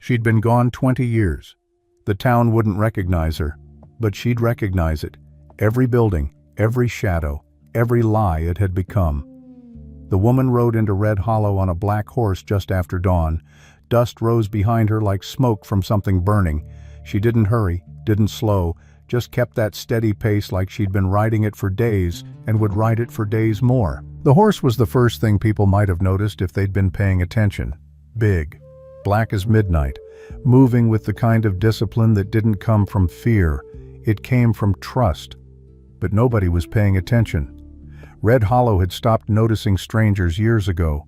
She'd been gone 20 years. The town wouldn't recognize her, but she'd recognize it. Every building, every shadow, every lie it had become. The woman rode into Red Hollow on a black horse just after dawn. Dust rose behind her like smoke from something burning. She didn't hurry, didn't slow, just kept that steady pace like she'd been riding it for days and would ride it for days more. The horse was the first thing people might have noticed if they'd been paying attention. Big, black as midnight, moving with the kind of discipline that didn't come from fear. It came from trust. But nobody was paying attention. Red Hollow had stopped noticing strangers years ago.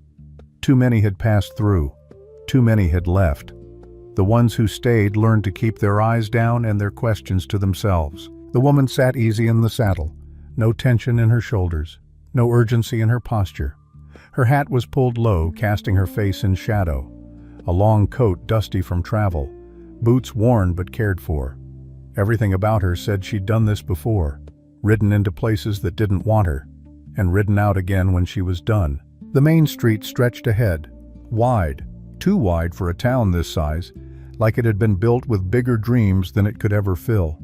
Too many had passed through. Too many had left. The ones who stayed learned to keep their eyes down and their questions to themselves. The woman sat easy in the saddle, no tension in her shoulders, no urgency in her posture. Her hat was pulled low, casting her face in shadow. A long coat dusty from travel, boots worn but cared for. Everything about her said she'd done this before, ridden into places that didn't want her, and ridden out again when she was done. The main street stretched ahead, wide, too wide for a town this size, like it had been built with bigger dreams than it could ever fill.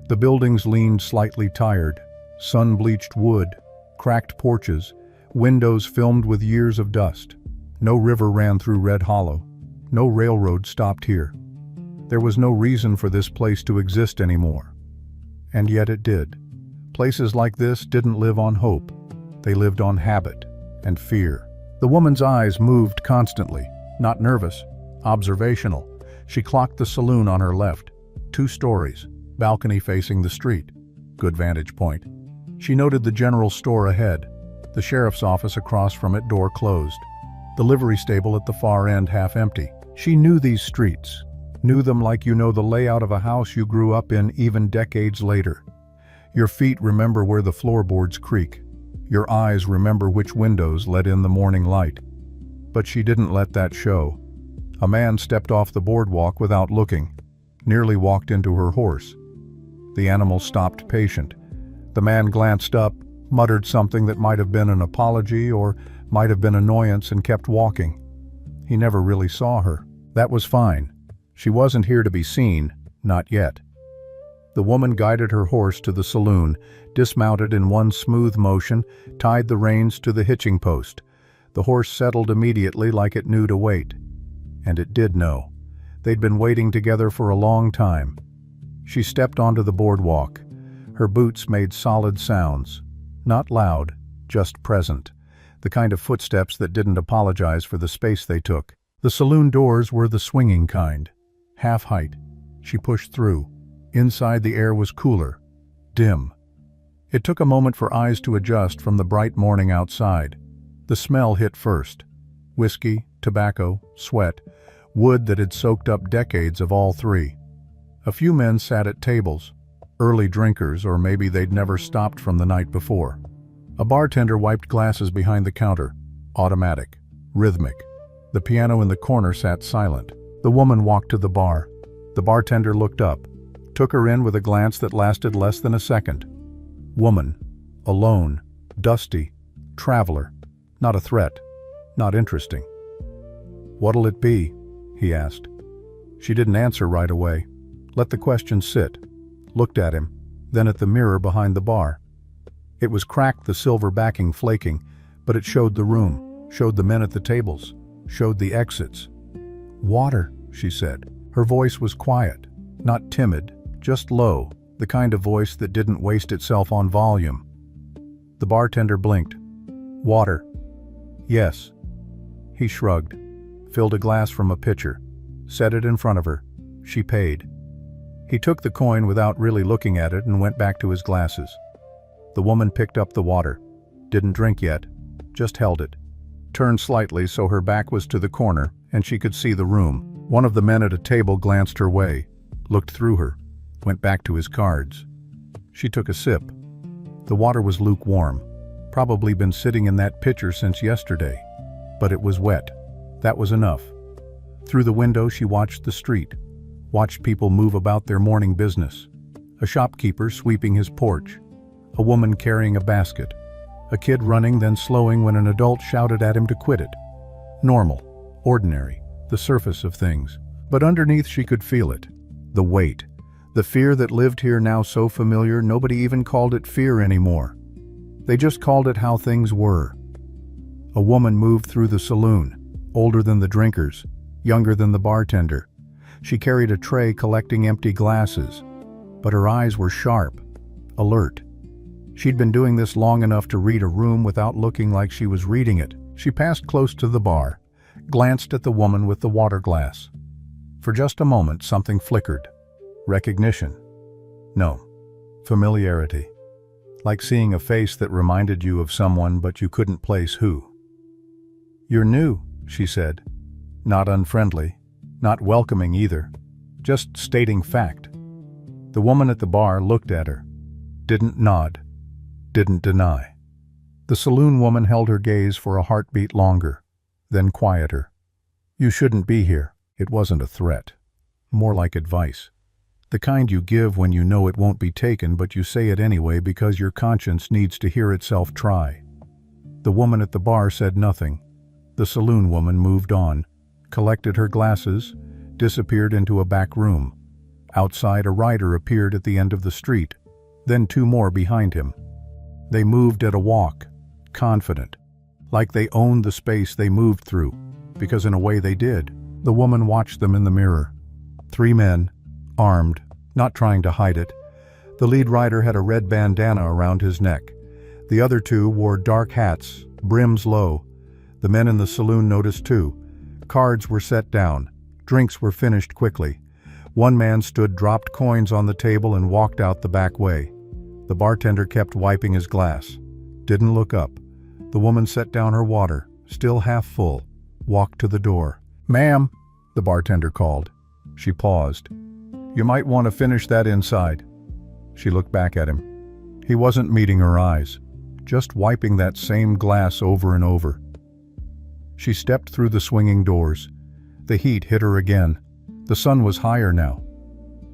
The buildings leaned slightly tired, sun-bleached wood, cracked porches, windows filmed with years of dust. No river ran through Red Hollow. No railroad stopped here. There was no reason for this place to exist anymore. And yet it did. Places like this didn't live on hope. They lived on habit and fear. The woman's eyes moved constantly, not nervous, observational. She clocked the saloon on her left. 2 stories, balcony facing the street. Good vantage point. She noted the general store ahead, the sheriff's office across from it, door closed. The livery stable at the far end half empty. She knew these streets, knew them like you know the layout of a house you grew up in even decades later. Your feet remember where the floorboards creak. Your eyes remember which windows let in the morning light. But she didn't let that show. A man stepped off the boardwalk without looking, nearly walked into her horse. The animal stopped patient. The man glanced up, muttered something that might have been an apology or might have been annoyance, and kept walking. He never really saw her. That was fine. She wasn't here to be seen, not yet. The woman guided her horse to the saloon, dismounted in one smooth motion, tied the reins to the hitching post. The horse settled immediately like it knew to wait. And it did know. They'd been waiting together for a long time. She stepped onto the boardwalk. Her boots made solid sounds. Not loud, just present. The kind of footsteps that didn't apologize for the space they took. The saloon doors were the swinging kind. Half height. She pushed through. Inside the air was cooler. Dim. It took a moment for eyes to adjust from the bright morning outside. The smell hit first. Whiskey, tobacco, sweat, wood that had soaked up decades of all three. A few men sat at tables. Early drinkers, or maybe they'd never stopped from the night before. A bartender wiped glasses behind the counter. Automatic. Rhythmic. The piano in the corner sat silent. The woman walked to the bar. The bartender looked up, took her in with a glance that lasted less than a second. Woman. Alone. Dusty. Traveler. Not a threat. Not interesting. "What'll it be?" he asked. She didn't answer right away. Let the question sit. Looked at him, then at the mirror behind the bar. It was cracked, the silver backing flaking, but it showed the room, showed the men at the tables, showed the exits. "Water," she said. Her voice was quiet, not timid, just low, the kind of voice that didn't waste itself on volume. The bartender blinked. "Water." "Yes." He shrugged, filled a glass from a pitcher, set it in front of her. She paid. He took the coin without really looking at it and went back to his glasses. The woman picked up the water, didn't drink yet, just held it, turned slightly so her back was to the corner and she could see the room. One of the men at a table glanced her way, looked through her, went back to his cards. She took a sip. The water was lukewarm, probably been sitting in that pitcher since yesterday, but it was wet. That was enough. Through the window she watched the street, watched people move about their morning business. A shopkeeper sweeping his porch, a woman carrying a basket, a kid running then slowing when an adult shouted at him to quit it. Normal, ordinary, the surface of things. But underneath she could feel it. The weight. The fear that lived here now so familiar, nobody even called it fear anymore. They just called it how things were. A woman moved through the saloon, older than the drinkers, younger than the bartender. She carried a tray collecting empty glasses, but her eyes were sharp, alert. She'd been doing this long enough to read a room without looking like she was reading it. She passed close to the bar, glanced at the woman with the water glass. For just a moment, something flickered. Recognition. No. Familiarity. Like seeing a face that reminded you of someone but you couldn't place who. "You're new," she said. Not unfriendly, not welcoming either, just stating fact. The woman at the bar looked at her. Didn't nod. Didn't deny. The saloon woman held her gaze for a heartbeat longer, then quieter. "You shouldn't be here." It wasn't a threat. More like advice. The kind you give when you know it won't be taken, but you say it anyway because your conscience needs to hear itself try. The woman at the bar said nothing. The saloon woman moved on, collected her glasses, disappeared into a back room. Outside, a rider appeared at the end of the street, then two more behind him. They moved at a walk, confident, like they owned the space they moved through, because in a way they did. The woman watched them in the mirror. 3 men, armed, not trying to hide it. The lead rider had a red bandana around his neck. The other 2 wore dark hats, brims low. The men in the saloon noticed too. Cards were set down. Drinks were finished quickly. One man stood, dropped coins on the table, and walked out the back way. The bartender kept wiping his glass. Didn't look up. The woman set down her water, still half full, walked to the door. "Ma'am," the bartender called. She paused. "You might want to finish that inside." She looked back at him. He wasn't meeting her eyes, just wiping that same glass over and over. She stepped through the swinging doors. The heat hit her again. The sun was higher now.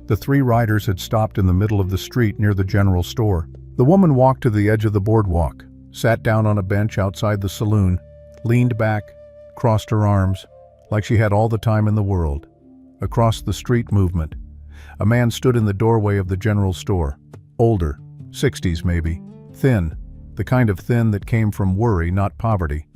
The 3 riders had stopped in the middle of the street near the general store. The woman walked to the edge of the boardwalk, sat down on a bench outside the saloon, leaned back, crossed her arms, like she had all the time in the world. Across the street movement. A man stood in the doorway of the general store. Older, 60s maybe, thin, the kind of thin that came from worry, not poverty.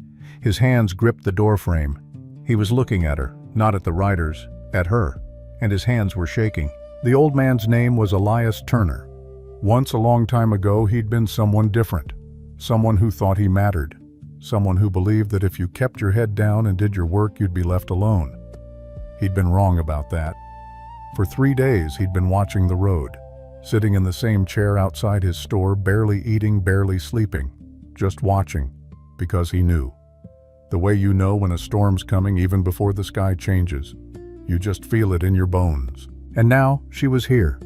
His hands gripped the doorframe. He was looking at her, not at the riders, at her, and his hands were shaking. The old man's name was Elias Turner. Once a long time ago he'd been someone different, someone who thought he mattered, someone who believed that if you kept your head down and did your work you'd be left alone. He'd been wrong about that. For 3 days he'd been watching the road, sitting in the same chair outside his store, barely eating, barely sleeping, just watching, because he knew. The way you know when a storm's coming even before the sky changes. You just feel it in your bones. And now she was here.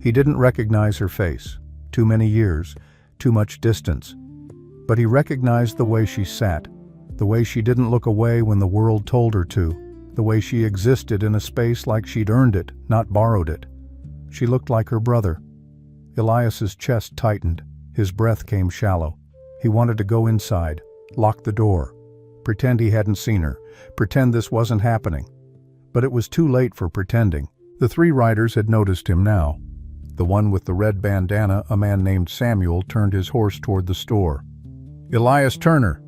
He didn't recognize her face. Too many years, too much distance. But he recognized the way she sat, the way she didn't look away when the world told her to, the way she existed in a space like she'd earned it, not borrowed it. She looked like her brother. Elias's chest tightened. His breath came shallow. He wanted to go inside, lock the door, pretend he hadn't seen her, pretend this wasn't happening. But it was too late for pretending. The 3 riders had noticed him now. The one with the red bandana, a man named Samuel, turned his horse toward the store. "Elias Turner,"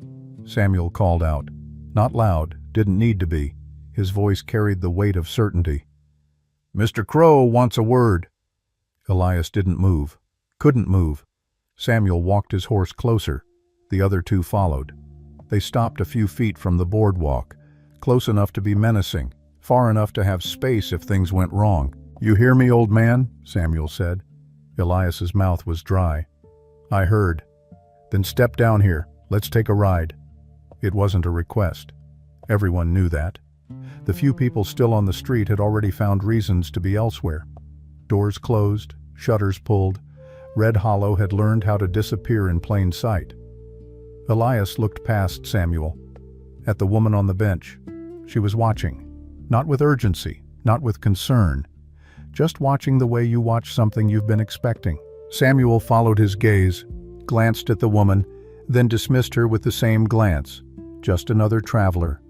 Samuel called out. Not loud, didn't need to be. His voice carried the weight of certainty. "Mr. Crow wants a word." Elias didn't move. Couldn't move. Samuel walked his horse closer. The other 2 followed. They stopped a few feet from the boardwalk, close enough to be menacing, far enough to have space if things went wrong. "You hear me, old man?" Samuel said. Elias's mouth was dry. "I heard." "Then step down here. Let's take a ride." It wasn't a request. Everyone knew that. The few people still on the street had already found reasons to be elsewhere. Doors closed, shutters pulled. Red Hollow had learned how to disappear in plain sight. Elias looked past Samuel, at the woman on the bench. She was watching, not with urgency, not with concern, just watching the way you watch something you've been expecting. Samuel followed his gaze, glanced at the woman, then dismissed her with the same glance. Just another traveler,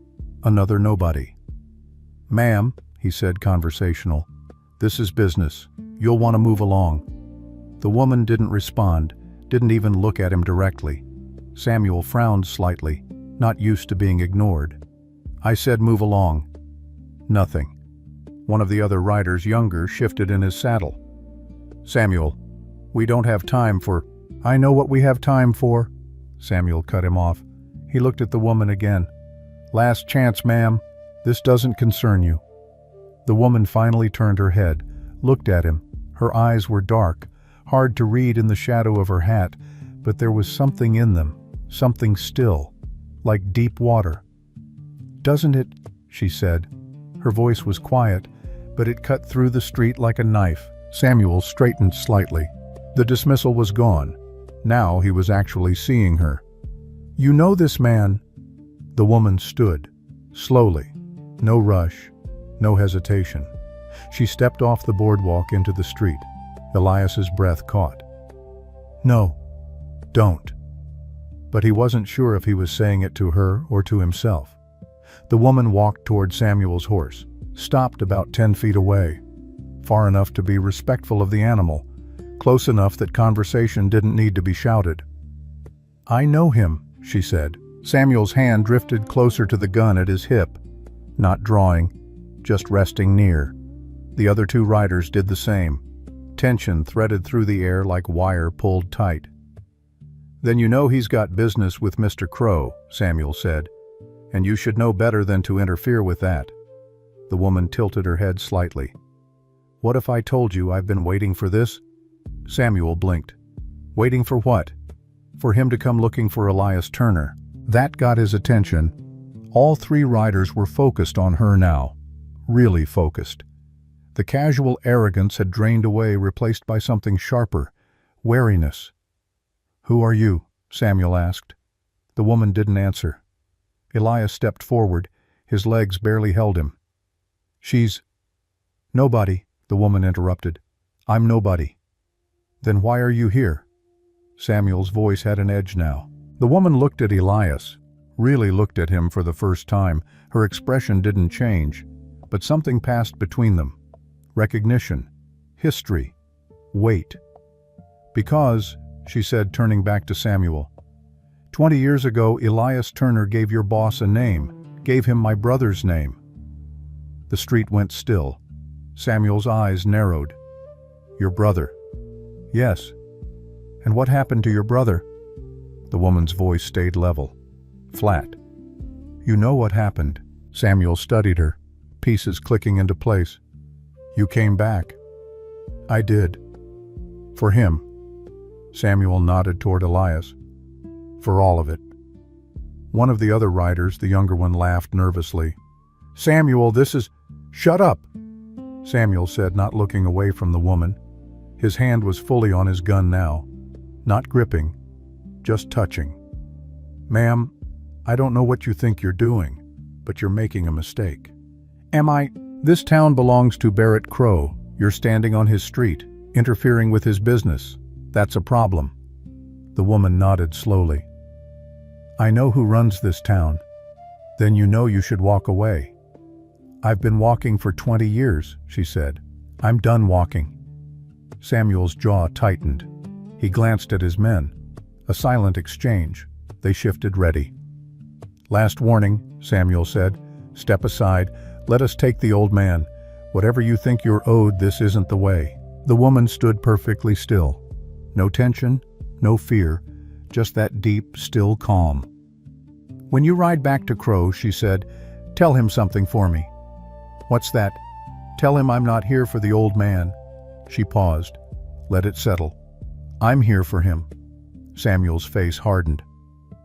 another nobody. "Ma'am," he said, conversational. "This is business. You'll want to move along." The woman didn't respond, didn't even look at him directly. Samuel frowned slightly, not used to being ignored. "I said move along." Nothing. One of the other riders, younger, shifted in his saddle. "Samuel, we don't have time for—" "I know what we have time for," Samuel cut him off. He looked at the woman again. "Last chance, ma'am. This doesn't concern you." The woman finally turned her head, looked at him. Her eyes were dark, hard to read in the shadow of her hat, but there was something in them, something still, like deep water. "Doesn't it?" she said. Her voice was quiet, but it cut through the street like a knife. Samuel straightened slightly. The dismissal was gone. Now he was actually seeing her. "You know this man?" The woman stood, slowly, no rush, no hesitation. She stepped off the boardwalk into the street. Elias's breath caught. "No, don't." But he wasn't sure if he was saying it to her or to himself. The woman walked toward Samuel's horse, stopped about 10 feet away, far enough to be respectful of the animal, close enough that conversation didn't need to be shouted. "I know him," she said. Samuel's hand drifted closer to the gun at his hip, not drawing, just resting near. The other two riders did the same. Tension threaded through the air like wire pulled tight. "Then you know he's got business with Mr. Crow," Samuel said, "and you should know better than to interfere with that." The woman tilted her head slightly. "What if I told you I've been waiting for this?" Samuel blinked. Waiting for what? For him to come looking for Elias Turner. That got his attention. All three riders were focused on her now. Really focused. The casual arrogance had drained away, replaced by something sharper. Wariness. "Who are you?" Samuel asked. The woman didn't answer. Elias stepped forward. His legs barely held him. "She's—" "Nobody," the woman interrupted. "I'm nobody." "Then why are you here?" Samuel's voice had an edge now. The woman looked at Elias, really looked at him for the first time. Her expression didn't change, but something passed between them. Recognition, history, weight. "Because," she said, turning back to Samuel, 20 years ago, Elias Turner gave your boss a name, gave him my brother's name." The street went still. Samuel's eyes narrowed. "Your brother?" "Yes." "And what happened to your brother?" The woman's voice stayed level, flat. "You know what happened." Samuel studied her, pieces clicking into place. "You came back." "I did." "For him?" Samuel nodded toward Elias. "For all of it." One of the other riders, the younger one, laughed nervously. "Samuel, this is—" "Shut up," Samuel said, not looking away from the woman. His hand was fully on his gun now, not gripping, just touching. "Ma'am, I don't know what you think you're doing, but you're making a mistake." "Am I—" "This town belongs to Barrett Crow. You're standing on his street, interfering with his business. That's a problem." The woman nodded slowly. "I know who runs this town." "Then you know you should walk away." "I've been walking for 20 years, she said. "I'm done walking." Samuel's jaw tightened. He glanced at his men. A silent exchange. They shifted ready. "Last warning," Samuel said. "Step aside. Let us take the old man. Whatever you think you're owed, this isn't the way." The woman stood perfectly still. No tension, no fear, just that deep, still calm. "When you ride back to Crow," she said, "tell him something for me." "What's that?" "Tell him I'm not here for the old man." She paused. Let it settle. "I'm here for him." Samuel's face hardened.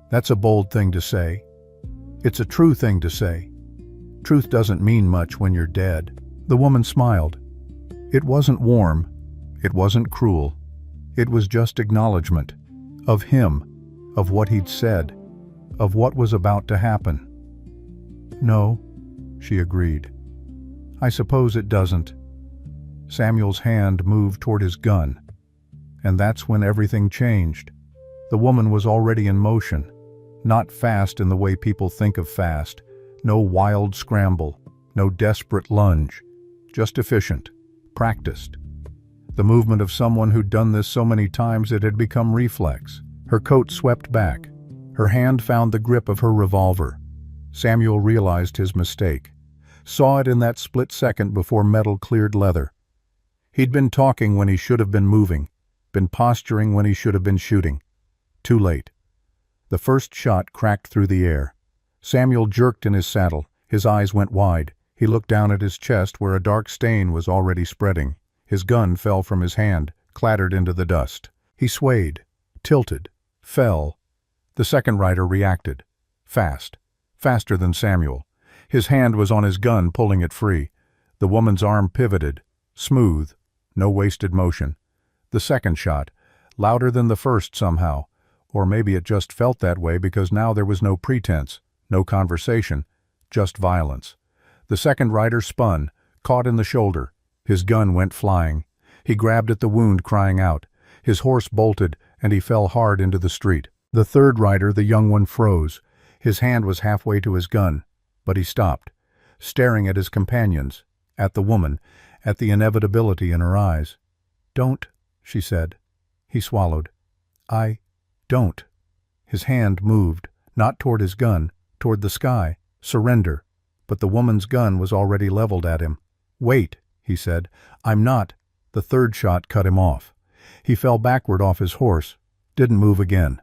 "That's a bold thing to say." "It's a true thing to say. Truth doesn't mean much when you're dead." The woman smiled. It wasn't warm. It wasn't cruel. It was just acknowledgement. Of him. Of what he'd said. Of what was about to happen. "No," she agreed. "I suppose it doesn't." Samuel's hand moved toward his gun. And that's when everything changed. The woman was already in motion. Not fast in the way people think of fast. No wild scramble. No desperate lunge. just efficient, practiced. The movement of someone who'd done this so many times it had become reflex. Her coat swept back. Her hand found the grip of her revolver. Samuel realized his mistake. Saw it in that split second before metal cleared leather. He'd been talking when he should have been moving, been posturing when he should have been shooting. Too late. The first shot cracked through the air. Samuel jerked in his saddle. His eyes went wide. He looked down at his chest where a dark stain was already spreading. His gun fell from his hand, clattered into the dust. He swayed, tilted, fell. The second rider reacted. Fast. Faster than Samuel. His hand was on his gun, pulling it free. The woman's arm pivoted. Smooth. No wasted motion. The second shot. Louder than the first somehow. Or maybe it just felt that way because now there was no pretense, no conversation, just violence. The second rider spun, caught in the shoulder. His gun went flying. He grabbed at the wound, crying out. His horse bolted, and he fell hard into the street. The third rider, the young one, froze. His hand was halfway to his gun, but he stopped, staring at his companions, at the woman, at the inevitability in her eyes. "Don't," she said. He swallowed. "I don't." His hand moved, not toward his gun, toward the sky. Surrender. But the woman's gun was already leveled at him. "Wait," he said. "I'm not." The third shot cut him off. He fell backward off his horse, didn't move again.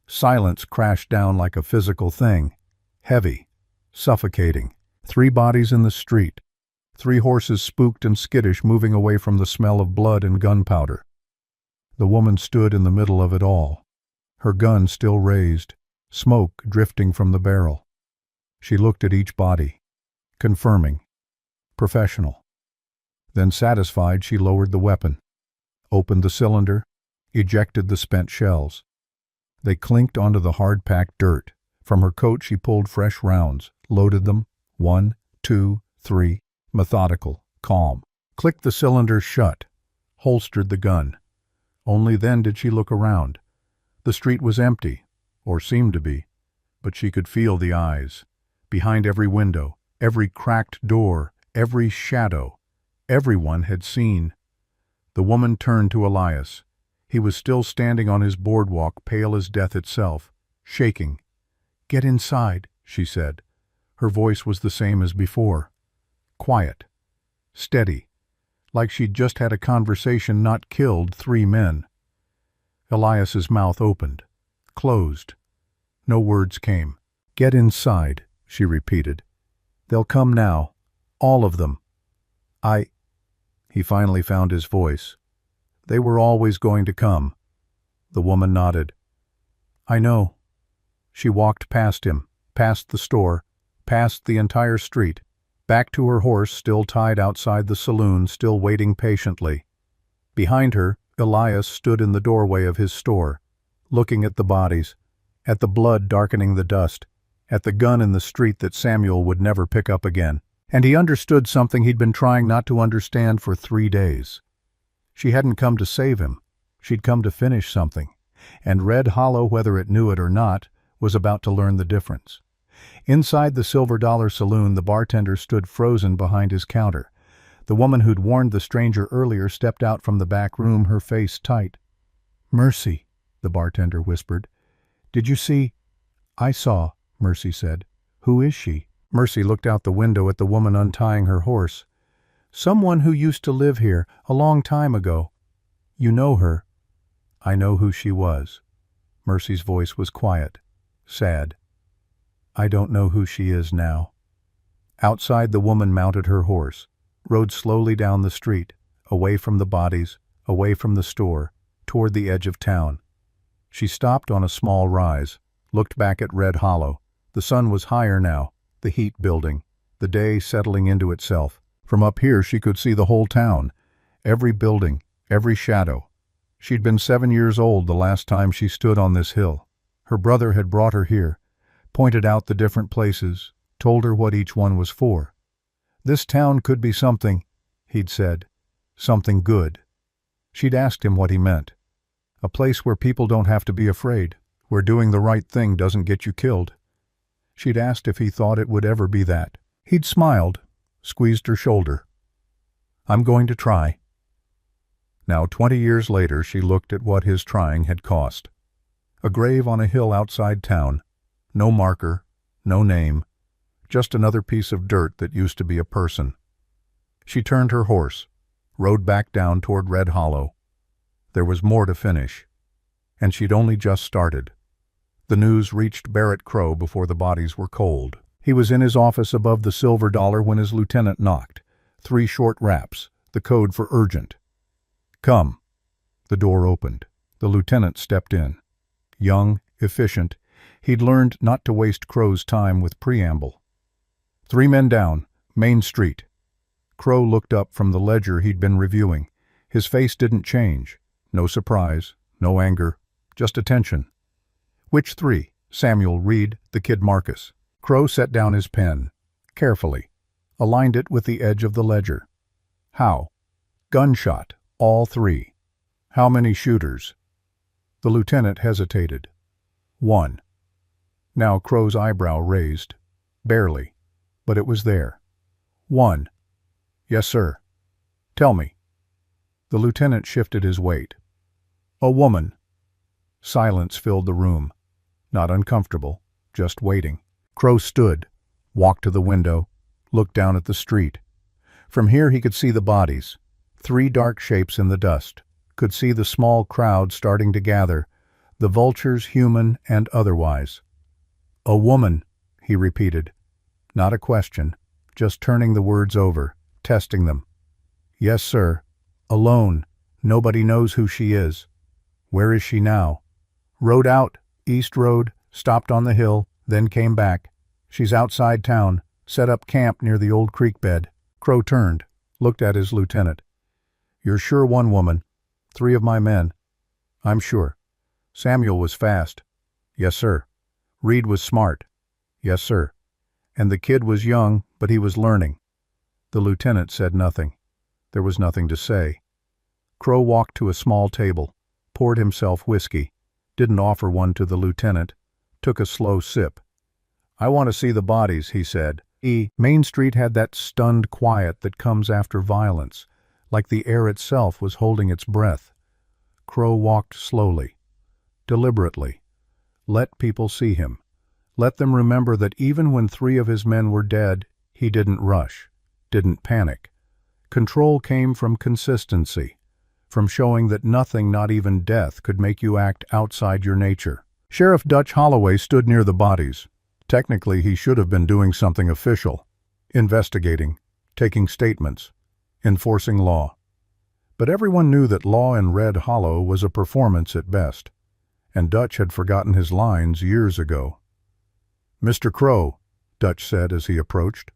Silence crashed down like a physical thing. Heavy. Suffocating. 3 bodies in the street. 3 horses spooked and skittish, moving away from the smell of blood and gunpowder. The woman stood in the middle of it all. Her gun still raised, smoke drifting from the barrel. She looked at each body. Confirming. Professional. Then, satisfied, she lowered the weapon, opened the cylinder, ejected the spent shells. They clinked onto the hard-packed dirt. From her coat she pulled fresh rounds, loaded them, 1, 2, 3, methodical, calm. Clicked the cylinder shut, holstered the gun. Only then did she look around. The street was empty, or seemed to be, but she could feel the eyes. Behind every window, every cracked door, every shadow, everyone had seen. The woman turned to Elias. He was still standing on his boardwalk, pale as death itself, shaking. "Get inside," she said. Her voice was the same as before. Quiet. Steady. Like she'd just had a conversation, not killed 3 men. Elias's mouth opened. Closed. No words came. "Get inside," she repeated. "They'll come now. All of them." He finally found his voice. "They were always going to come." The woman nodded. "I know." She walked past him, past the store, past the entire street, back to her horse still tied outside the saloon, still waiting patiently. Behind her, Elias stood in the doorway of his store, looking at the bodies, at the blood darkening the dust, at the gun in the street that Samuel would never pick up again. And he understood something he'd been trying not to understand for 3 days. She hadn't come to save him. She'd come to finish something. And Red Hollow, whether it knew it or not, was about to learn the difference. Inside the Silver Dollar Saloon, the bartender stood frozen behind his counter. The woman who'd warned the stranger earlier stepped out from the back room, her face tight. "Mercy," the bartender whispered. "Did you see?" "I saw," Mercy said. "Who is she?" Mercy looked out the window at the woman untying her horse. "Someone who used to live here, a long time ago. You know her?" "I know who she was." Mercy's voice was quiet, sad. "I don't know who she is now." Outside, the woman mounted her horse, rode slowly down the street, away from the bodies, away from the store, toward the edge of town. She stopped on a small rise, looked back at Red Hollow. The sun was higher now, the heat building, the day settling into itself. From up here she could see the whole town, every building, every shadow. She'd been 7 years old the last time she stood on this hill. Her brother had brought her here, pointed out the different places, told her what each one was for. This town could be something, he'd said, something good. She'd asked him what he meant. A place where people don't have to be afraid, where doing the right thing doesn't get you killed. She'd asked if he thought it would ever be that. He'd smiled, squeezed her shoulder. I'm going to try." Now, 20 years later, she looked at what his trying had cost. A grave on a hill outside town. No marker, no name, just another piece of dirt that used to be a person. She turned her horse, rode back down toward Red Hollow. There was more to finish, and she'd only just started. The news reached Barrett Crow before the bodies were cold. He was in his office above the Silver Dollar when his lieutenant knocked. 3 short raps, the code for urgent. "Come." The door opened. The lieutenant stepped in. Young, efficient, he'd learned not to waste Crow's time with preamble. 3 men down, Main Street." Crow looked up from the ledger he'd been reviewing. His face didn't change. No surprise, no anger, just attention. "Which 3? Samuel, Reed, the kid Marcus." Crow set down his pen, carefully, aligned it with the edge of the ledger. "How?" "Gunshot, all 3. "How many shooters?" The lieutenant hesitated. "1." Now Crow's eyebrow raised. Barely, but it was there. "1. "Yes, sir." "Tell me." The lieutenant shifted his weight. "A woman." Silence filled the room. Not uncomfortable, just waiting. Crow stood, walked to the window, looked down at the street. From here he could see the bodies, 3 dark shapes in the dust, could see the small crowd starting to gather, the vultures human and otherwise. "A woman," he repeated. Not a question, just turning the words over, testing them. "Yes, sir. Alone. Nobody knows who she is." "Where is she now?" "Rode out, East Road, stopped on the hill, then came back. She's outside town, set up camp near the old creek bed." Crow turned, looked at his lieutenant. "You're sure 1 woman? 3 of my men?" "I'm sure." "Samuel was fast." "Yes, sir." "Reed was smart." "Yes, sir." "And the kid was young, but he was learning." The lieutenant said nothing. There was nothing to say. Crow walked to a small table, poured himself whiskey, didn't offer one to the lieutenant, took a slow sip. "I want to see the bodies," he said. Main Street had that stunned quiet that comes after violence, like the air itself was holding its breath. Crow walked slowly, deliberately. Let people see him. Let them remember that even when 3 of his men were dead, he didn't rush, didn't panic. Control came from consistency, from showing that nothing, not even death, could make you act outside your nature. Sheriff Dutch Holloway stood near the bodies. Technically, he should have been doing something official, investigating, taking statements, enforcing law. But everyone knew that law in Red Hollow was a performance at best, and Dutch had forgotten his lines years ago. "Mr. Crow," Dutch said as he approached.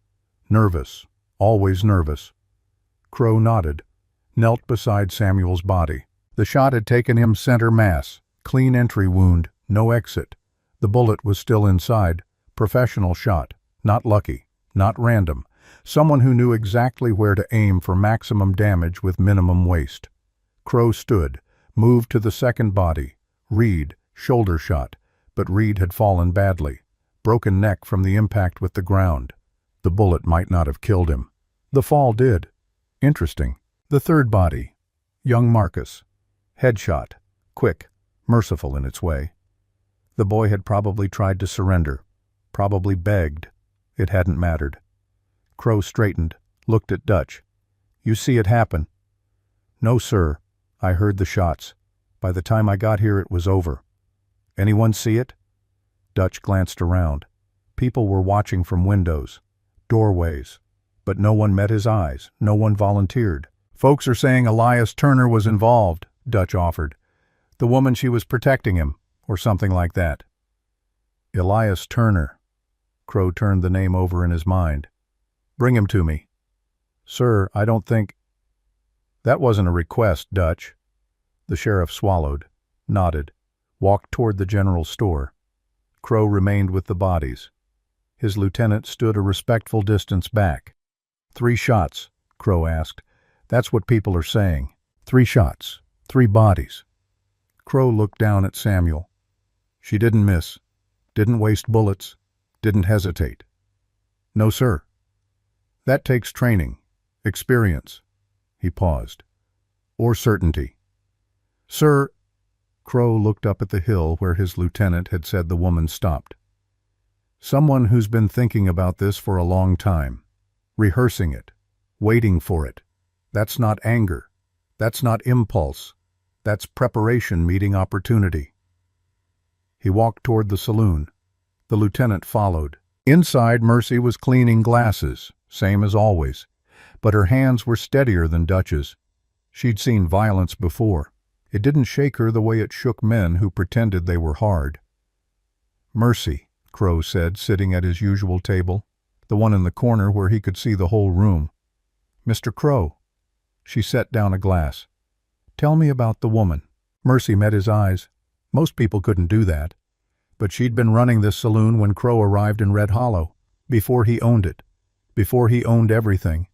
Nervous, always nervous. Crow nodded, knelt beside Samuel's body. The shot had taken him center mass, clean entry wound, no exit. The bullet was still inside. Professional shot, not lucky, not random. Someone who knew exactly where to aim for maximum damage with minimum waste. Crow stood, moved to the second body. Reed, shoulder shot, but Reed had fallen badly. Broken neck from the impact with the ground. The bullet might not have killed him. The fall did. Interesting. The third body. Young Marcus. Headshot. Quick, merciful in its way. The boy had probably tried to surrender. Probably begged. It hadn't mattered. Crow straightened, looked at Dutch. "You see it happen?" "No, sir. I heard the shots. By the time I got here, it was over." "Anyone see it?" Dutch glanced around. People were watching from windows, doorways, but no one met his eyes, no one volunteered. "Folks are saying Elias Turner was involved," Dutch offered. "The woman she was protecting him, or something like that." Elias Turner. Crow turned the name over in his mind. "Bring him to me." "Sir, I don't think—" "That wasn't a request, Dutch." The sheriff swallowed, nodded, walked toward the general store. Crow remained with the bodies. His lieutenant stood a respectful distance back. 3 shots, Crow asked. "That's what people are saying. 3 shots, 3 bodies." Crow looked down at Samuel. "She didn't miss, didn't waste bullets, didn't hesitate." "No, sir." "That takes training, experience." He paused. Or certainty. Sir, Crow looked up at the hill where his lieutenant had said the woman stopped. Someone who's been thinking about this for a long time, rehearsing it, waiting for it. That's not anger. That's not impulse. That's preparation meeting opportunity. He walked toward the saloon. The lieutenant followed. Inside, Mercy was cleaning glasses, same as always, but her hands were steadier than Dutch's. She'd seen violence before. It didn't shake her the way it shook men who pretended they were hard. Mercy, Crow said, sitting at his usual table, the one in the corner where he could see the whole room. Mr. Crow. She set down a glass. Tell me about the woman. Mercy met his eyes. Most people couldn't do that. But she'd been running this saloon when Crow arrived in Red Hollow, before he owned it, before he owned everything.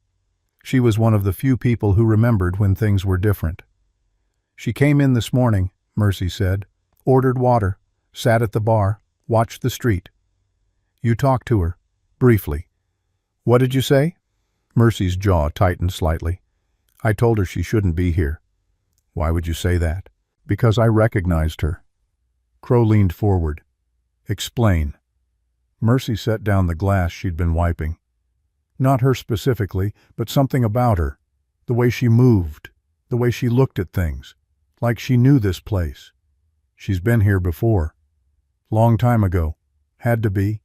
She was one of the few people who remembered when things were different. She came in this morning, Mercy said, ordered water, sat at the bar, watched the street. You talked to her, briefly. What did you say? Mercy's jaw tightened slightly. I told her she shouldn't be here. Why would you say that? Because I recognized her. Crow leaned forward. Explain. Mercy set down the glass she'd been wiping. Not her specifically, but something about her. The way she moved, the way she looked at things. Like she knew this place. She's been here before. Long time ago. Had to be.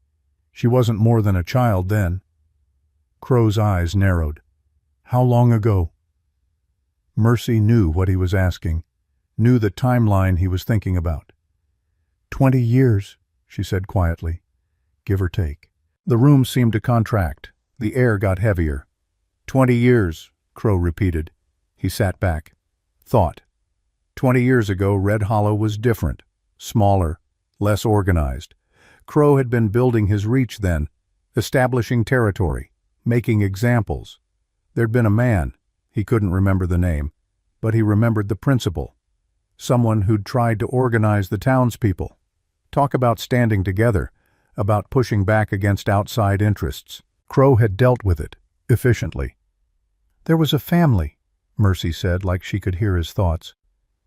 She wasn't more than a child then. Crow's eyes narrowed. How long ago? Mercy knew what he was asking, knew the timeline he was thinking about. 20 years, she said quietly, give or take. The room seemed to contract. The air got heavier. 20 years, Crow repeated. He sat back. Thought. 20 years ago, Red Hollow was different, smaller, less organized. Crow had been building his reach then, establishing territory, making examples. There'd been a man, he couldn't remember the name, but he remembered the principle. Someone who'd tried to organize the townspeople. Talk about standing together, about pushing back against outside interests. Crow had dealt with it, efficiently. There was a family, Mercy said, like she could hear his thoughts.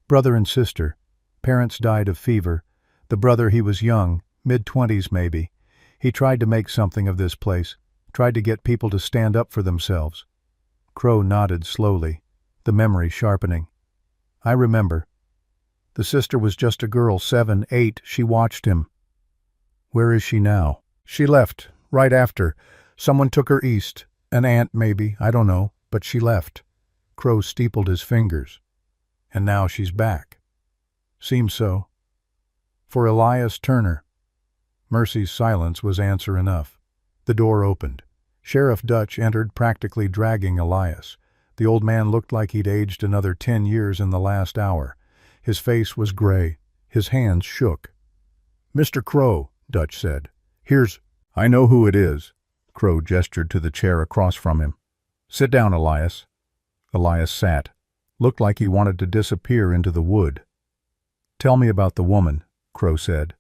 Brother and sister. Parents died of fever. The brother, he was young, mid-20s maybe. He tried to make something of this place, tried to get people to stand up for themselves. Crow nodded slowly, the memory sharpening. I remember. The sister was just a girl, 7, 8. She watched him. Where is she now? She left, right after. Someone took her east. An aunt, maybe, I don't know, but she left. Crow steepled his fingers. And now she's back. Seems so. For Elias Turner. Mercy's silence was answer enough. The door opened. Sheriff Dutch entered, practically dragging Elias. The old man looked like he'd aged another 10 years in the last hour. His face was gray. His hands shook. Mr. Crow, Dutch said. I know who it is. Crow gestured to the chair across from him. Sit down, Elias. Elias sat. Looked like he wanted to disappear into the wood. Tell me about the woman, Crow said.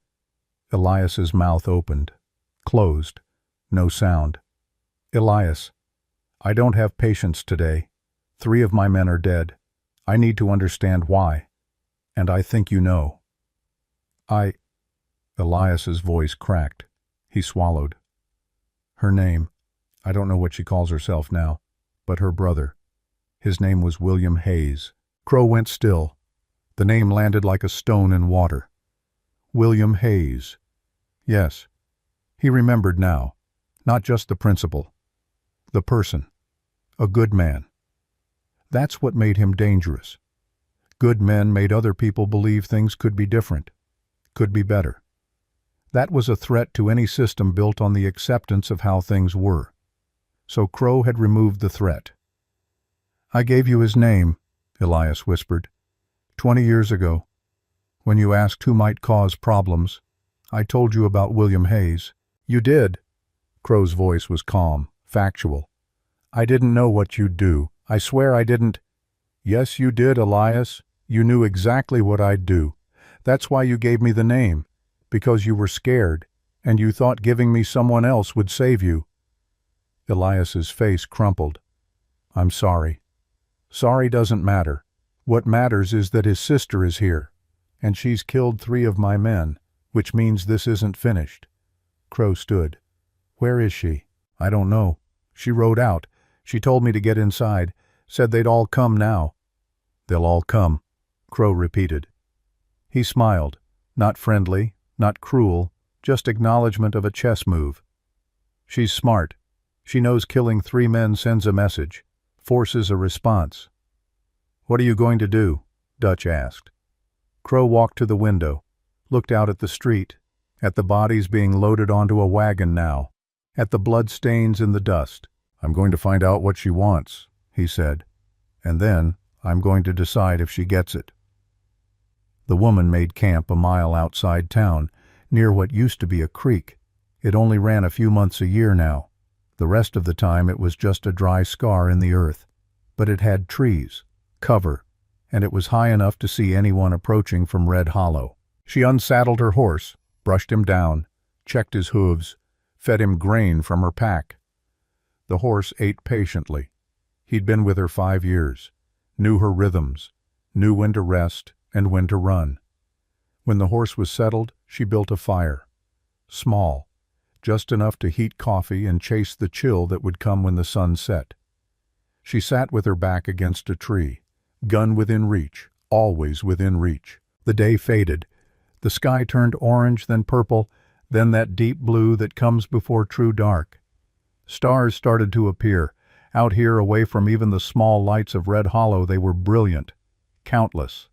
Elias's mouth opened. Closed. No sound. Elias, I don't have patience today. 3 of my men are dead. I need to understand why. And I think you know. Elias's voice cracked. He swallowed. Her name, I don't know what she calls herself now, but her brother. His name was William Hayes. Crow went still. The name landed like a stone in water. William Hayes. Yes. He remembered now. Not just the principle. The person. A good man. That's what made him dangerous. Good men made other people believe things could be different, could be better. That was a threat to any system built on the acceptance of how things were. So Crow had removed the threat. I gave you his name, Elias whispered. 20 years ago, when you asked who might cause problems, I told you about William Hayes. You did. Crow's voice was calm, factual. I didn't know what you'd do. I swear I didn't. Yes, you did, Elias. You knew exactly what I'd do. That's why you gave me the name, because you were scared, and you thought giving me someone else would save you. Elias's face crumpled. I'm sorry. Sorry doesn't matter. What matters is that his sister is here, and she's killed 3 of my men, which means this isn't finished." Crow stood. "Where is she?" "I don't know. She rode out. She told me to get inside, said they'd all come now." "They'll all come," Crow repeated. He smiled, not friendly, not cruel, just acknowledgement of a chess move. "She's smart. She knows killing 3 men sends a message, forces a response." "What are you going to do?" Dutch asked. Crow walked to the window, looked out at the street, at the bodies being loaded onto a wagon now, at the blood stains in the dust. "I'm going to find out what she wants," he said, "and then I'm going to decide if she gets it." The woman made camp a mile outside town, near what used to be a creek. It only ran a few months a year now. The rest of the time it was just a dry scar in the earth. But it had trees, cover, and it was high enough to see anyone approaching from Red Hollow. She unsaddled her horse, brushed him down, checked his hooves, fed him grain from her pack. The horse ate patiently. He'd been with her 5 years, knew her rhythms, knew when to rest and when to run. When the horse was settled, she built a fire. Small, just enough to heat coffee and chase the chill that would come when the sun set. She sat with her back against a tree, gun within reach, always within reach. The day faded. The sky turned orange, then purple, then that deep blue that comes before true dark. Stars started to appear. Out here, away from even the small lights of Red Hollow, they were brilliant, countless.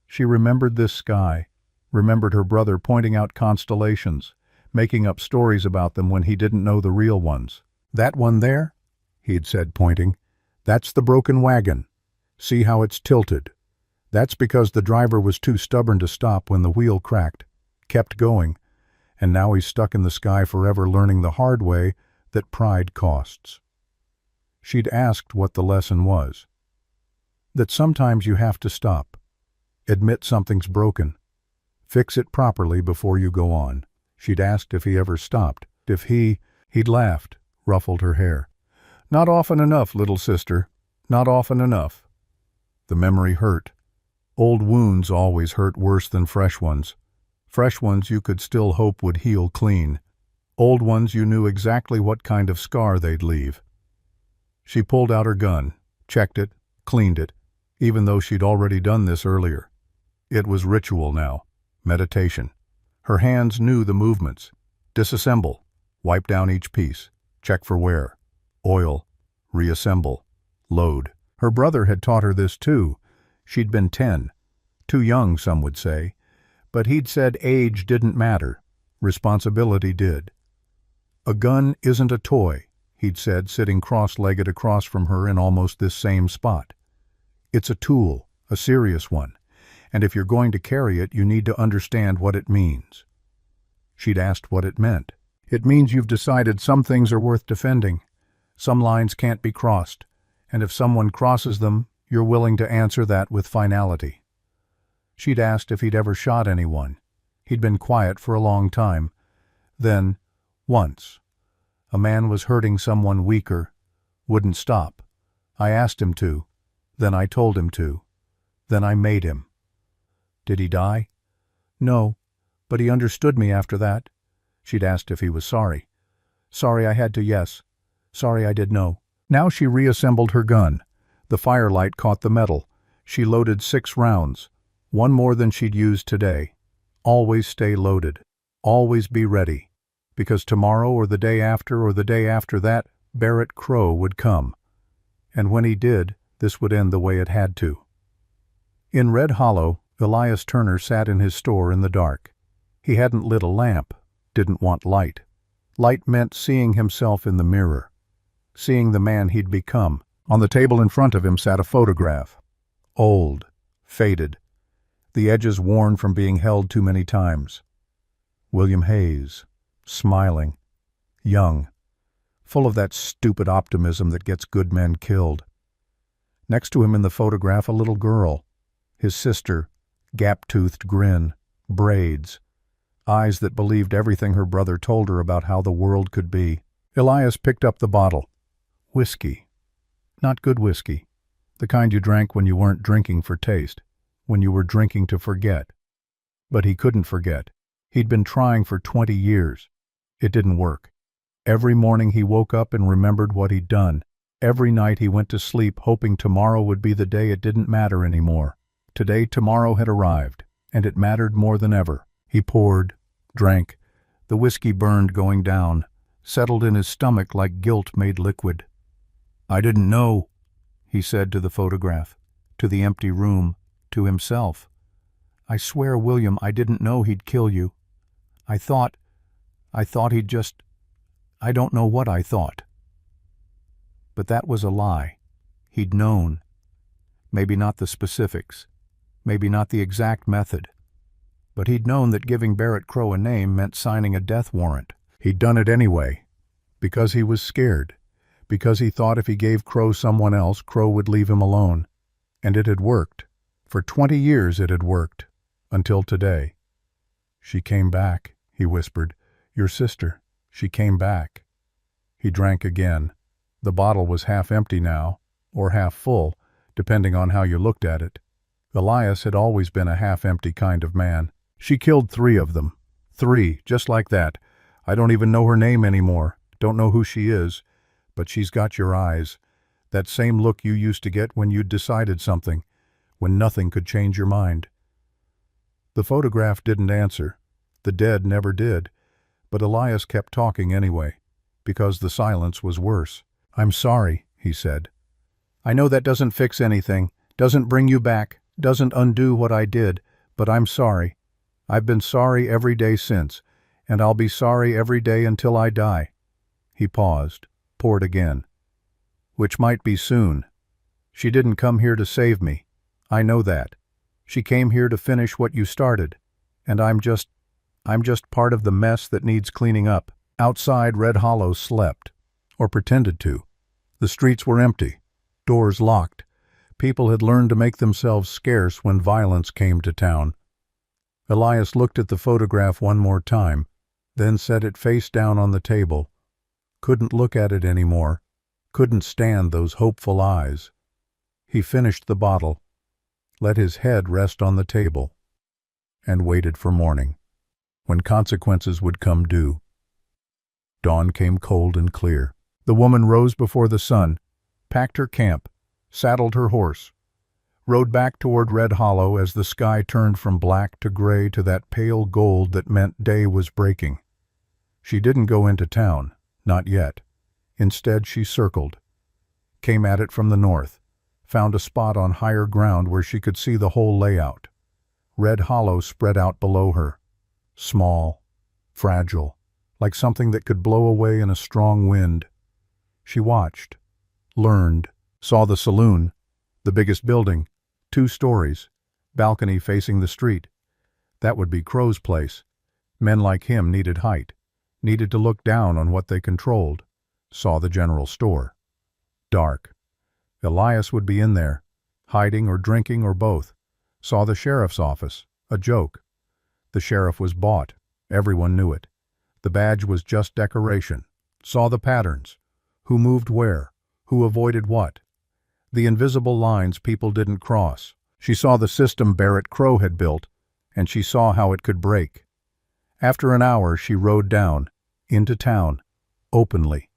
She remembered this sky, remembered her brother pointing out constellations, making up stories about them when he didn't know the real ones. "That one there," he'd said, pointing, "that's the broken wagon. See how it's tilted. That's because the driver was too stubborn to stop when the wheel cracked, kept going, and now he's stuck in the sky forever learning the hard way that pride costs." She'd asked what the lesson was. That sometimes you have to stop, admit something's broken, fix it properly before you go on. She'd asked if he ever stopped, if he'd laughed, ruffled her hair. "Not often enough, little sister, not often enough." The memory hurt. Old wounds always hurt worse than fresh ones. Fresh ones you could still hope would heal clean. Old ones you knew exactly what kind of scar they'd leave. She pulled out her gun, checked it, cleaned it, even though she'd already done this earlier. It was ritual now, meditation. Her hands knew the movements. Disassemble, wipe down each piece, check for wear, oil, reassemble, load. Her brother had taught her this too. She'd been 10. Too young, some would say. But he'd said age didn't matter. Responsibility did. "A gun isn't a toy," he'd said, sitting cross-legged across from her in almost this same spot. "It's a tool, a serious one, and if you're going to carry it, you need to understand what it means." She'd asked what it meant. "It means you've decided some things are worth defending. Some lines can't be crossed, and if someone crosses them, you're willing to answer that with finality." She'd asked if he'd ever shot anyone. He'd been quiet for a long time. Then, once, a man was hurting someone weaker, wouldn't stop. I asked him to, then I told him to, then I made him. "Did he die?" "No, but he understood me after that." She'd asked if he was sorry. "Sorry I had to, yes. Sorry I did, no." Now she reassembled her gun. The firelight caught the metal. She loaded 6 rounds, one more than she'd used today. Always stay loaded. Always be ready. Because tomorrow or the day after that, Barrett Crow would come. And when he did, this would end the way it had to. In Red Hollow, Elias Turner sat in his store in the dark. He hadn't lit a lamp, didn't want light. Light meant seeing himself in the mirror, seeing the man he'd become. On the table in front of him sat a photograph. Old, faded, the edges worn from being held too many times. William Hayes, smiling, young, full of that stupid optimism that gets good men killed. Next to him in the photograph, a little girl, his sister, gap-toothed grin, braids, eyes that believed everything her brother told her about how the world could be. Elias picked up the bottle. Whiskey. Not good whiskey. The kind you drank when you weren't drinking for taste, when you were drinking to forget. But he couldn't forget. He'd been trying for 20 years. It didn't work. Every morning he woke up and remembered what he'd done. Every night he went to sleep hoping tomorrow would be the day it didn't matter anymore. Today tomorrow had arrived, and it mattered more than ever. He poured, drank. The whiskey burned going down, settled in his stomach like guilt made liquid. "I didn't know," he said to the photograph, to the empty room, to himself. "I swear, William, I didn't know he'd kill you. I thought he'd just... I don't know what I thought." But that was a lie. He'd known. Maybe not the specifics, maybe not the exact method, but he'd known that giving Barrett Crowe a name meant signing a death warrant. He'd done it anyway, because he was scared, because he thought if he gave Crowe someone else, Crowe would leave him alone. And it had worked. For 20 years it had worked, until today. "She came back," he whispered. "Your sister. She came back." He drank again. The bottle was half empty now, or half full, depending on how you looked at it. Elias had always been a half-empty kind of man. "She killed 3 of them. 3, just like that. I don't even know her name anymore, don't know who she is, but she's got your eyes. That same look you used to get when you'd decided something, when nothing could change your mind." The photograph didn't answer. The dead never did. But Elias kept talking anyway, because the silence was worse. "I'm sorry," he said. "I know that doesn't fix anything, doesn't bring you back, doesn't undo what I did, but I'm sorry. I've been sorry every day since, and I'll be sorry every day until I die." He paused, poured again. "Which might be soon. She didn't come here to save me. I know that. She came here to finish what you started, and I'm just part of the mess that needs cleaning up." Outside, Red Hollow slept, or pretended to. The streets were empty, doors locked. People had learned to make themselves scarce when violence came to town. Elias looked at the photograph one more time, then set it face down on the table. Couldn't look at it anymore, couldn't stand those hopeful eyes. He finished the bottle, let his head rest on the table, and waited for morning, when consequences would come due. Dawn came cold and clear. The woman rose before the sun, packed her camp, saddled her horse, rode back toward Red Hollow as the sky turned from black to gray to that pale gold that meant day was breaking. She didn't go into town, not yet. Instead, she circled, came at it from the north, found a spot on higher ground where she could see the whole layout. Red Hollow spread out below her, small, fragile, like something that could blow away in a strong wind. She watched, learned, saw the saloon, the biggest building, 2 stories, balcony facing the street. That would be Crowe's place. Men like him needed height, needed to look down on what they controlled. Saw the general store. Dark. Elias would be in there, hiding or drinking or both. Saw the sheriff's office. A joke. The sheriff was bought. Everyone knew it. The badge was just decoration. Saw the patterns. Who moved where? Who avoided what? The invisible lines people didn't cross. She saw the system Barrett Crowe had built, and she saw how it could break. After an hour, she rode down, into town, openly.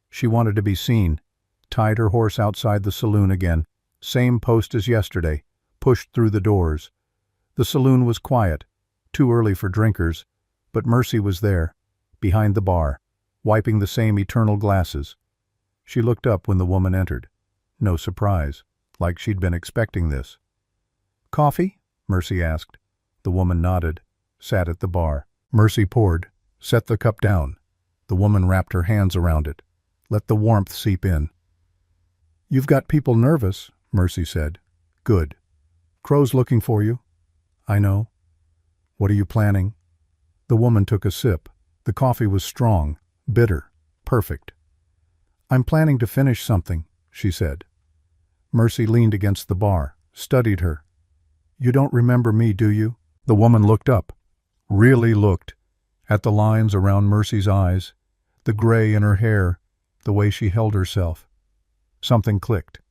She wanted to be seen, tied her horse outside the saloon again, same post as yesterday, pushed through the doors. The saloon was quiet, too early for drinkers, but Mercy was there, behind the bar, wiping the same eternal glasses. She looked up when the woman entered. No surprise, like she'd been expecting this. "Coffee?" Mercy asked. The woman nodded, sat at the bar. Mercy poured, set the cup down. The woman wrapped her hands around it, let the warmth seep in. "You've got people nervous," Mercy said. "Good. Crowe's looking for you." "I know. What are you planning?" The woman took a sip. The coffee was strong, bitter, perfect. "I'm planning to finish something," she said. Mercy leaned against the bar, studied her. "You don't remember me, do you?" The woman looked up, really looked, at the lines around Mercy's eyes, the gray in her hair, the way she held herself. Something clicked.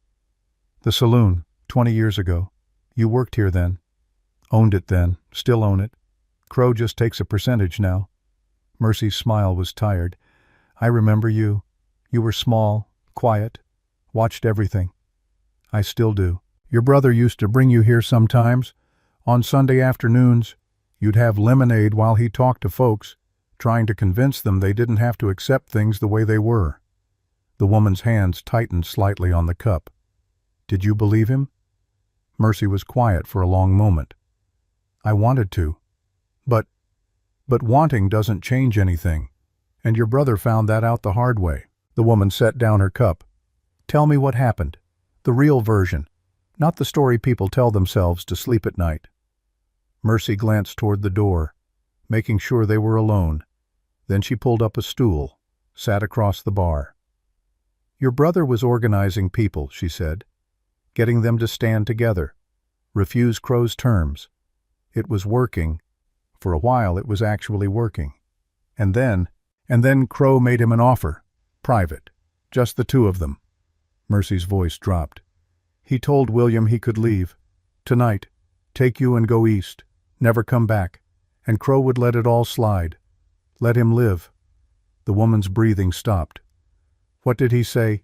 The saloon, 20 years ago. You worked here then. Owned it then. Still own it. Crow just takes a percentage now. Mercy's smile was tired. I remember you. You were small, quiet, watched everything. I still do. Your brother used to bring you here sometimes. On Sunday afternoons, you'd have lemonade while he talked to folks, trying to convince them they didn't have to accept things the way they were. The woman's hands tightened slightly on the cup. Did you believe him? Mercy was quiet for a long moment. I wanted to. But wanting doesn't change anything, and your brother found that out the hard way. The woman set down her cup. Tell me what happened. The real version, not the story people tell themselves to sleep at night. Mercy glanced toward the door, making sure they were alone. Then she pulled up a stool, sat across the bar. Your brother was organizing people, she said, getting them to stand together, refuse Crow's terms. It was working. For a while it was actually working. And then Crow made him an offer. Private. Just the two of them. Mercy's voice dropped. He told William he could leave. Tonight. Take you and go east. Never come back. And Crow would let it all slide. Let him live. The woman's breathing stopped. What did he say?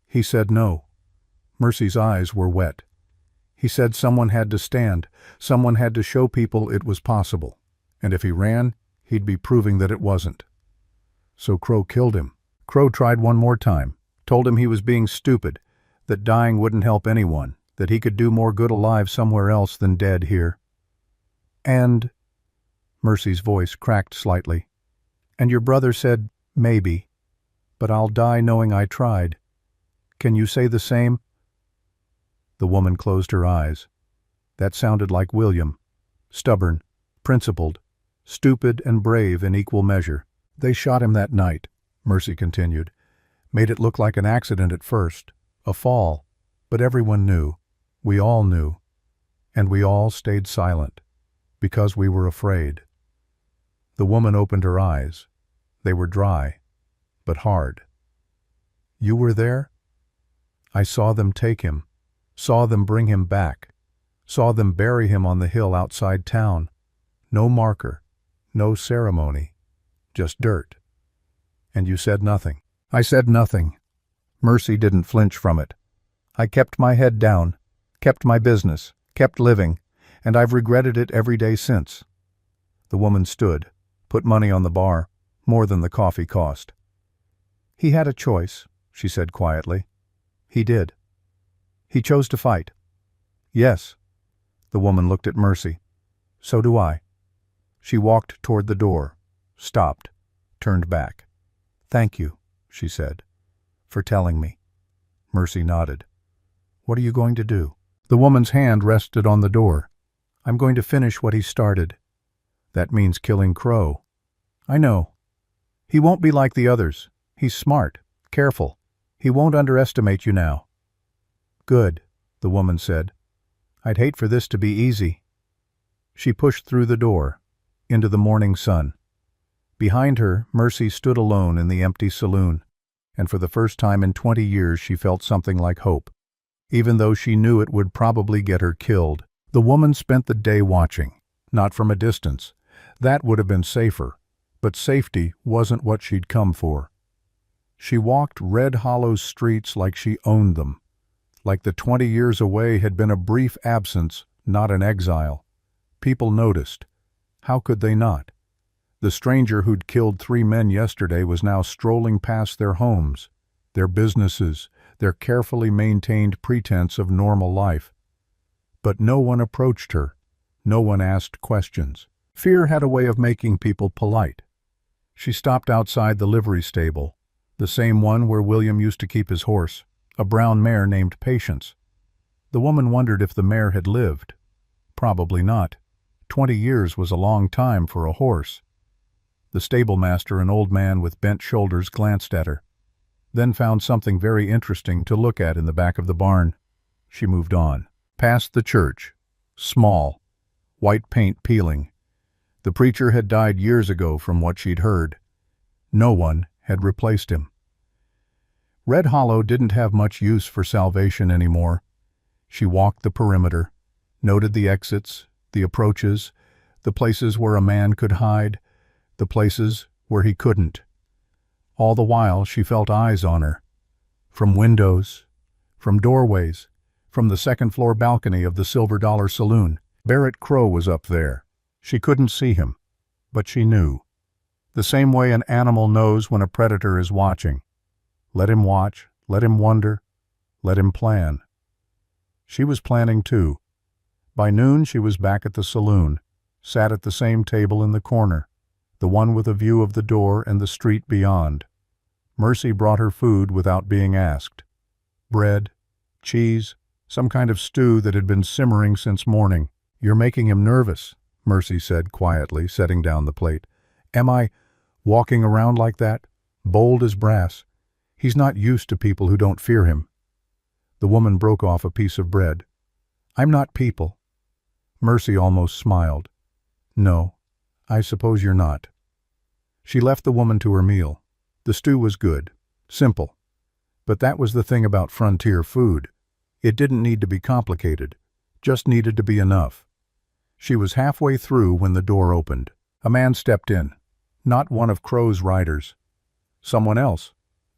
He said no. Mercy's eyes were wet. He said someone had to stand. Someone had to show people it was possible. And if he ran, he'd be proving that it wasn't. So Crow killed him. Crow tried one more time, told him he was being stupid, that dying wouldn't help anyone, that he could do more good alive somewhere else than dead here. And, Mercy's voice cracked slightly, and your brother said, maybe, but I'll die knowing I tried. Can you say the same? The woman closed her eyes. That sounded like William. Stubborn, principled, stupid and brave in equal measure. They shot him that night, Mercy continued. Made it look like an accident at first, a fall, but everyone knew. We all knew. And we all stayed silent, because we were afraid. The woman opened her eyes. They were dry, but hard. You were there? I saw them take him, saw them bring him back, saw them bury him on the hill outside town. No marker, no ceremony, just dirt. And you said nothing. I said nothing. Mercy didn't flinch from it. I kept my head down, kept my business, kept living, and I've regretted it every day since. The woman stood, put money on the bar, more than the coffee cost. He had a choice, she said quietly. He did. He chose to fight. Yes. The woman looked at Mercy. So do I. She walked toward the door, stopped, turned back. Thank you, she said, for telling me. Mercy nodded. What are you going to do? The woman's hand rested on the door. I'm going to finish what he started. That means killing Crow. I know. He won't be like the others. He's smart, careful. He won't underestimate you now. Good, the woman said. I'd hate for this to be easy. She pushed through the door, into the morning sun. Behind her, Mercy stood alone in the empty saloon, and for the first time in 20 years she felt something like hope, even though she knew it would probably get her killed. The woman spent the day watching, not from a distance. That would have been safer, but safety wasn't what she'd come for. She walked Red Hollow's streets like she owned them, like the 20 years away had been a brief absence, not an exile. People noticed. How could they not? The stranger who'd killed 3 men yesterday was now strolling past their homes, their businesses, their carefully maintained pretense of normal life. But no one approached her. No one asked questions. Fear had a way of making people polite. She stopped outside the livery stable, the same one where William used to keep his horse, a brown mare named Patience. The woman wondered if the mare had lived. Probably not. 20 years was a long time for a horse. The stablemaster, an old man with bent shoulders, glanced at her, then found something very interesting to look at in the back of the barn. She moved on, past the church, small, white paint peeling. The preacher had died years ago from what she'd heard. No one had replaced him. Red Hollow didn't have much use for salvation anymore. She walked the perimeter, noted the exits, the approaches, the places where a man could hide, the places where he couldn't. All the while she felt eyes on her. From windows, from doorways, from the second-floor balcony of the Silver Dollar Saloon. Barrett Crow was up there. She couldn't see him, but she knew. The same way an animal knows when a predator is watching. Let him watch, let him wonder, let him plan. She was planning too. By noon she was back at the saloon, sat at the same table in the corner, the one with a view of the door and the street beyond. Mercy brought her food without being asked. Bread, cheese, some kind of stew that had been simmering since morning. "You're making him nervous," Mercy said quietly, setting down the plate. "Am I walking around like that, bold as brass? He's not used to people who don't fear him." The woman broke off a piece of bread. "I'm not people." Mercy almost smiled. "No, I suppose you're not." She left the woman to her meal. The stew was good, simple. But that was the thing about frontier food. It didn't need to be complicated, just needed to be enough. She was halfway through when the door opened. A man stepped in, not one of Crow's riders. Someone else,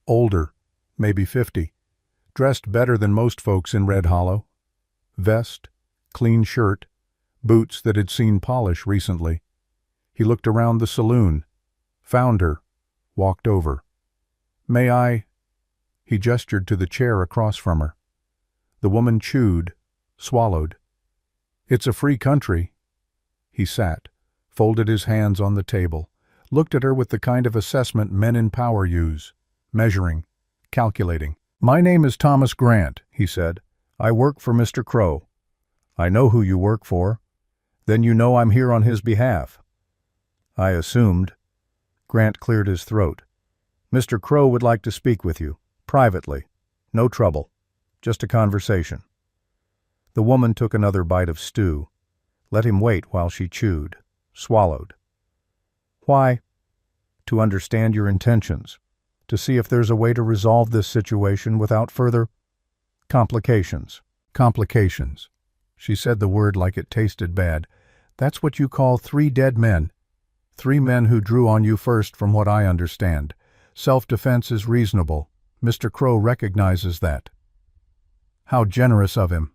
older, maybe 50, dressed better than most folks in Red Hollow. Vest, clean shirt, boots that had seen polish recently. He looked around the saloon, found her, walked over. "May I?" He gestured to the chair across from her. The woman chewed, swallowed. "It's a free country." He sat, folded his hands on the table, looked at her with the kind of assessment men in power use, measuring, calculating. "My name is Thomas Grant," he said. "I work for Mr. Crow." "I know who you work for." "Then you know I'm here on his behalf." "I assumed." Grant cleared his throat. "Mr. Crow would like to speak with you, privately. No trouble. Just a conversation." The woman took another bite of stew, let him wait while she chewed, swallowed. "Why?" "To understand your intentions, to see if there's a way to resolve this situation without further complications." "Complications." She said the word like it tasted bad. "That's what you call 3 dead men. 3 men who drew on you first, from what I understand. Self-defense is reasonable. Mr. Crow recognizes that." "How generous of him."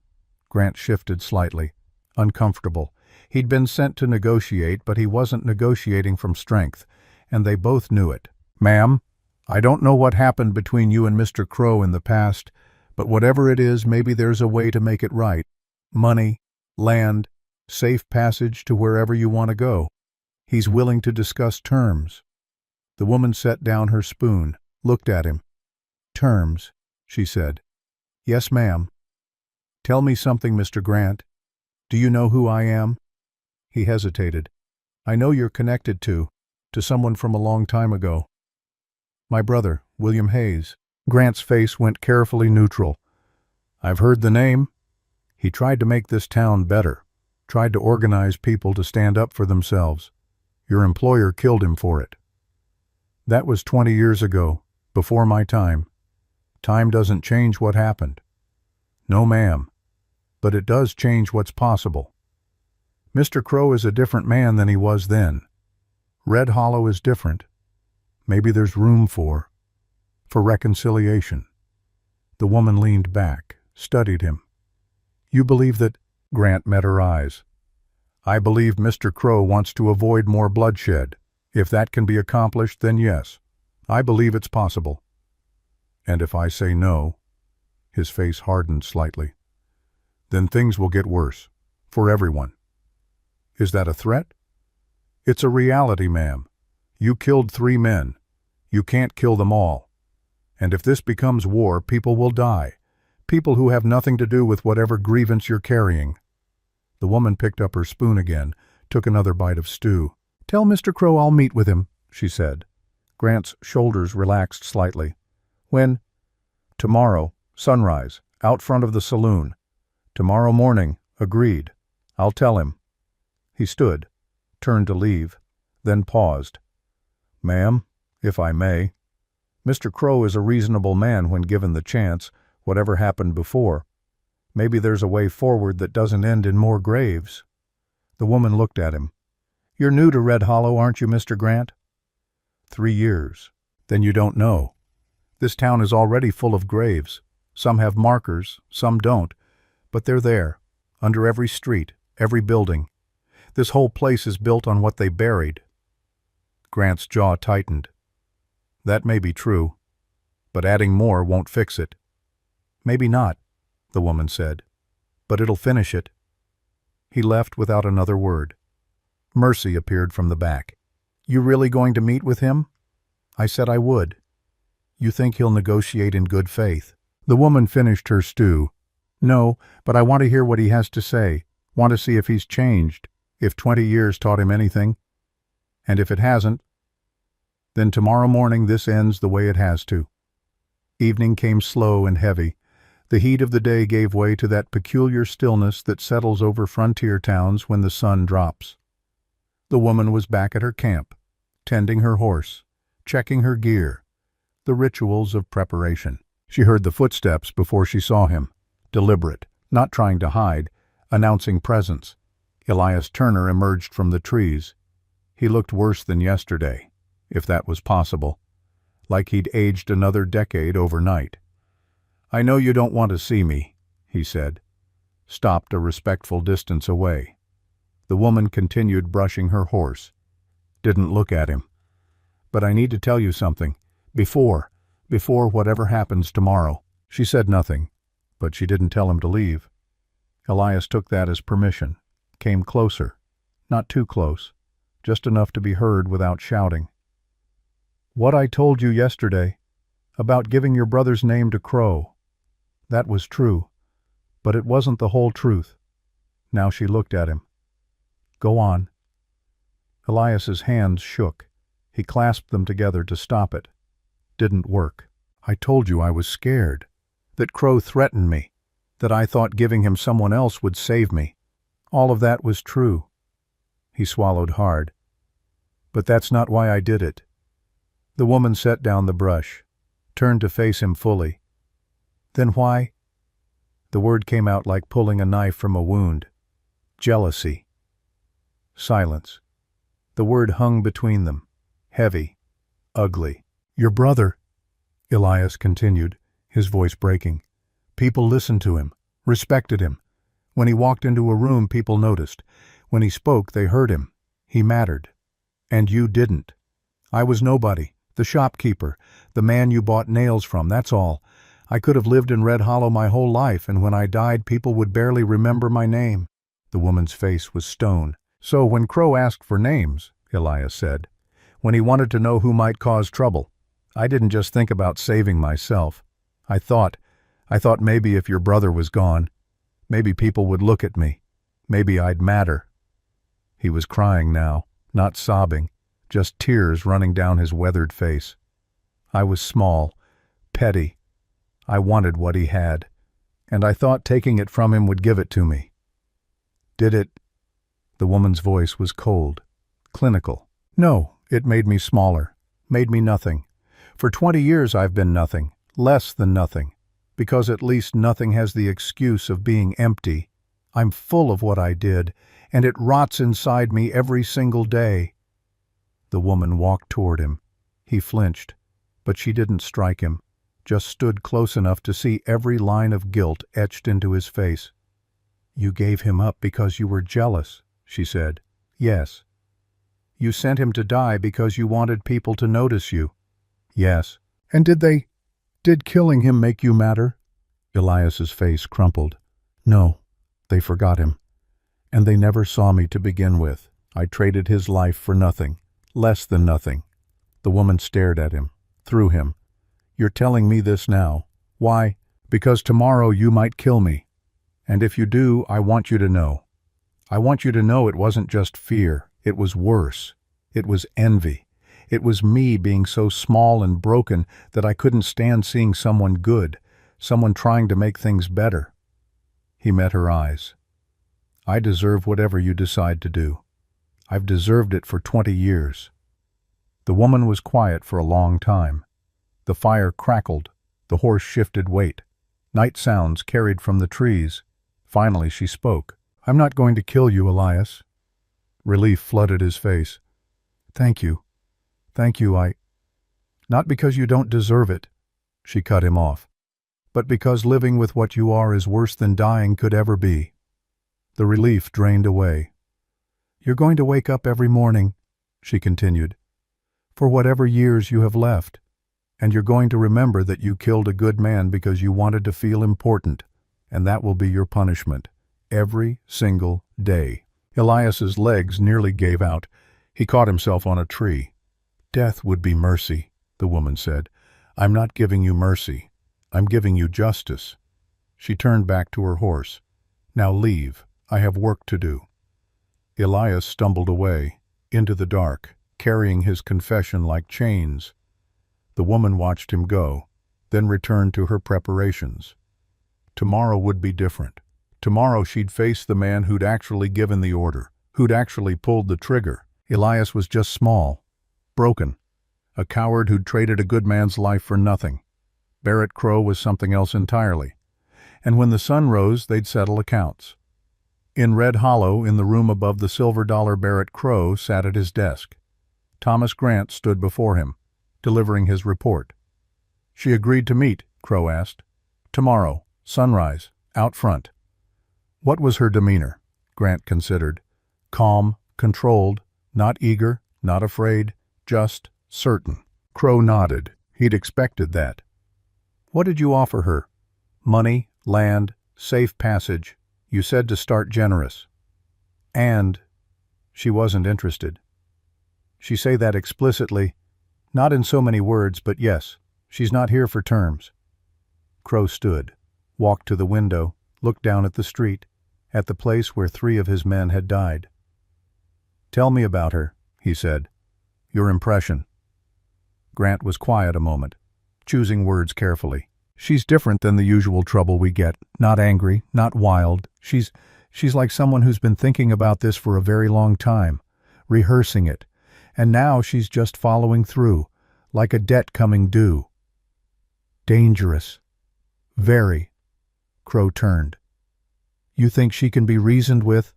Grant shifted slightly, uncomfortable. He'd been sent to negotiate, but he wasn't negotiating from strength, and they both knew it. "Ma'am, I don't know what happened between you and Mr. Crow in the past, but whatever it is, maybe there's a way to make it right. Money, land, safe passage to wherever you want to go. He's willing to discuss terms." The woman set down her spoon, looked at him. "Terms," she said. "Yes, ma'am." "Tell me something, Mr. Grant. Do you know who I am?" He hesitated. "I know you're connected to someone from a long time ago." "My brother, William Hayes." Grant's face went carefully neutral. "I've heard the name. He tried to make this town better, tried to organize people to stand up for themselves. Your employer killed him for it." "That was 20 years ago, before my time. Time doesn't change what happened." "No, ma'am. But it does change what's possible. Mr. Crow is a different man than he was then. Red Hollow is different. Maybe there's room for reconciliation." The woman leaned back, studied him. "You believe that?" Grant met her eyes. "I believe Mr. Crow wants to avoid more bloodshed. If that can be accomplished, then yes. I believe it's possible. And if I say no," his face hardened slightly, "then things will get worse, for everyone." "Is that a threat?" "It's a reality, ma'am. You killed 3 men. You can't kill them all. And if this becomes war, people will die. People who have nothing to do with whatever grievance you're carrying." The woman picked up her spoon again, took another bite of stew. "Tell Mr. Crow I'll meet with him," she said. Grant's shoulders relaxed slightly. "When?" "Tomorrow, sunrise, out front of the saloon." "Tomorrow morning, agreed. I'll tell him." He stood, turned to leave, then paused. "Ma'am, if I may, Mr. Crow is a reasonable man when given the chance, whatever happened before. Maybe there's a way forward that doesn't end in more graves. The woman looked at him. You're new to Red Hollow, aren't you, Mr. Grant? 3 years. Then you don't know. This town is already full of graves. Some have markers, some don't, but they're there, under every street, every building. This whole place is built on what they buried. Grant's jaw tightened. That may be true, but adding more won't fix it. Maybe not, the woman said, but it'll finish it. He left without another word. Mercy appeared from the back. You really going to meet with him? I said I would. You think he'll negotiate in good faith? The woman finished her stew. No, but I want to hear what he has to say. Want to see if he's changed, if 20 years taught him anything. And if it hasn't, then tomorrow morning this ends the way it has to. Evening came slow and heavy. The heat of the day gave way to that peculiar stillness that settles over frontier towns when the sun drops. The woman was back at her camp, tending her horse, checking her gear, the rituals of preparation. She heard the footsteps before she saw him, deliberate, not trying to hide, announcing presence. Elias Turner emerged from the trees. He looked worse than yesterday, if that was possible, like he'd aged another decade overnight. I know you don't want to see me, he said, stopped a respectful distance away. The woman continued brushing her horse, didn't look at him. But I need to tell you something, before whatever happens tomorrow. She said nothing, but she didn't tell him to leave. Elias took that as permission, came closer, not too close, just enough to be heard without shouting. What I told you yesterday, about giving your brother's name to Crow, that was true, but it wasn't the whole truth. Now she looked at him. Go on. Elias's hands shook. He clasped them together to stop it. Didn't work. I told you I was scared, that Crow threatened me, that I thought giving him someone else would save me. All of that was true. He swallowed hard. But that's not why I did it. The woman set down the brush, turned to face him fully. Then why? The word came out like pulling a knife from a wound. Jealousy. Silence. The word hung between them, heavy, ugly. Your brother, Elias continued, his voice breaking. People listened to him, respected him. When he walked into a room, people noticed. When he spoke, they heard him. He mattered. And you didn't. I was nobody, the shopkeeper, the man you bought nails from, that's all. I could have lived in Red Hollow my whole life, and when I died, people would barely remember my name. The woman's face was stone. So when Crow asked for names, Elias said, when he wanted to know who might cause trouble, I didn't just think about saving myself. I thought maybe if your brother was gone, maybe people would look at me. Maybe I'd matter. He was crying now, not sobbing, just tears running down his weathered face. I was small, petty. I wanted what he had, and I thought taking it from him would give it to me. Did it? The woman's voice was cold, clinical. No, it made me smaller, made me nothing. For 20 years I've been nothing, less than nothing, because at least nothing has the excuse of being empty. I'm full of what I did, and it rots inside me every single day. The woman walked toward him. He flinched, but she didn't strike him, just stood close enough to see every line of guilt etched into his face. You gave him up because you were jealous, she said. Yes. You sent him to die because you wanted people to notice you. Yes. And did killing him make you matter? Elias's face crumpled. No, they forgot him. And they never saw me to begin with. I traded his life for nothing, less than nothing. The woman stared at him, through him. You're telling me this now. Why? Because tomorrow you might kill me. And if you do, I want you to know. I want you to know it wasn't just fear. It was worse. It was envy. It was me being so small and broken that I couldn't stand seeing someone good, someone trying to make things better. He met her eyes. I deserve whatever you decide to do. I've deserved it for 20 years. The woman was quiet for a long time. The fire crackled. The horse shifted weight. Night sounds carried from the trees. Finally she spoke. "I'm not going to kill you, Elias." Relief flooded his face. "Thank you. Thank you, Not because you don't deserve it," she cut him off, "but because living with what you are is worse than dying could ever be." The relief drained away. "You're going to wake up every morning," she continued, "for whatever years you have left, and you're going to remember that you killed a good man because you wanted to feel important, and that will be your punishment, every single day." Elias's legs nearly gave out. He caught himself on a tree. "Death would be mercy," the woman said. "I'm not giving you mercy. I'm giving you justice." She turned back to her horse. "Now leave. I have work to do." Elias stumbled away, into the dark, carrying his confession like chains. The woman watched him go, then returned to her preparations. Tomorrow would be different. Tomorrow she'd face the man who'd actually given the order, who'd actually pulled the trigger. Elias was just small, broken, a coward who'd traded a good man's life for nothing. Barrett Crow was something else entirely. And when the sun rose, they'd settle accounts. In Red Hollow, in the room above the Silver Dollar, Barrett Crow sat at his desk. Thomas Grant stood before him, delivering his report. "She agreed to meet?" Crow asked. "Tomorrow, sunrise, out front." What was her demeanor? Grant considered. Calm, controlled, not eager, not afraid, just certain. Crow nodded. He'd expected that. "What did you offer her?" "Money, land, safe passage. You said to start generous." "And?" She wasn't interested. "She say that explicitly?" "Not in so many words, but yes. She's not here for terms." Crow stood, walked to the window, looked down at the street, at the place where 3 of his men had died. "Tell me about her," he said. "Your impression." Grant was quiet a moment, choosing words carefully. "She's different than the usual trouble we get. Not angry, not wild. She's like someone who's been thinking about this for a very long time, rehearsing it, and now she's just following through, like a debt coming due." "Dangerous. Very." Crow turned. "You think she can be reasoned with?"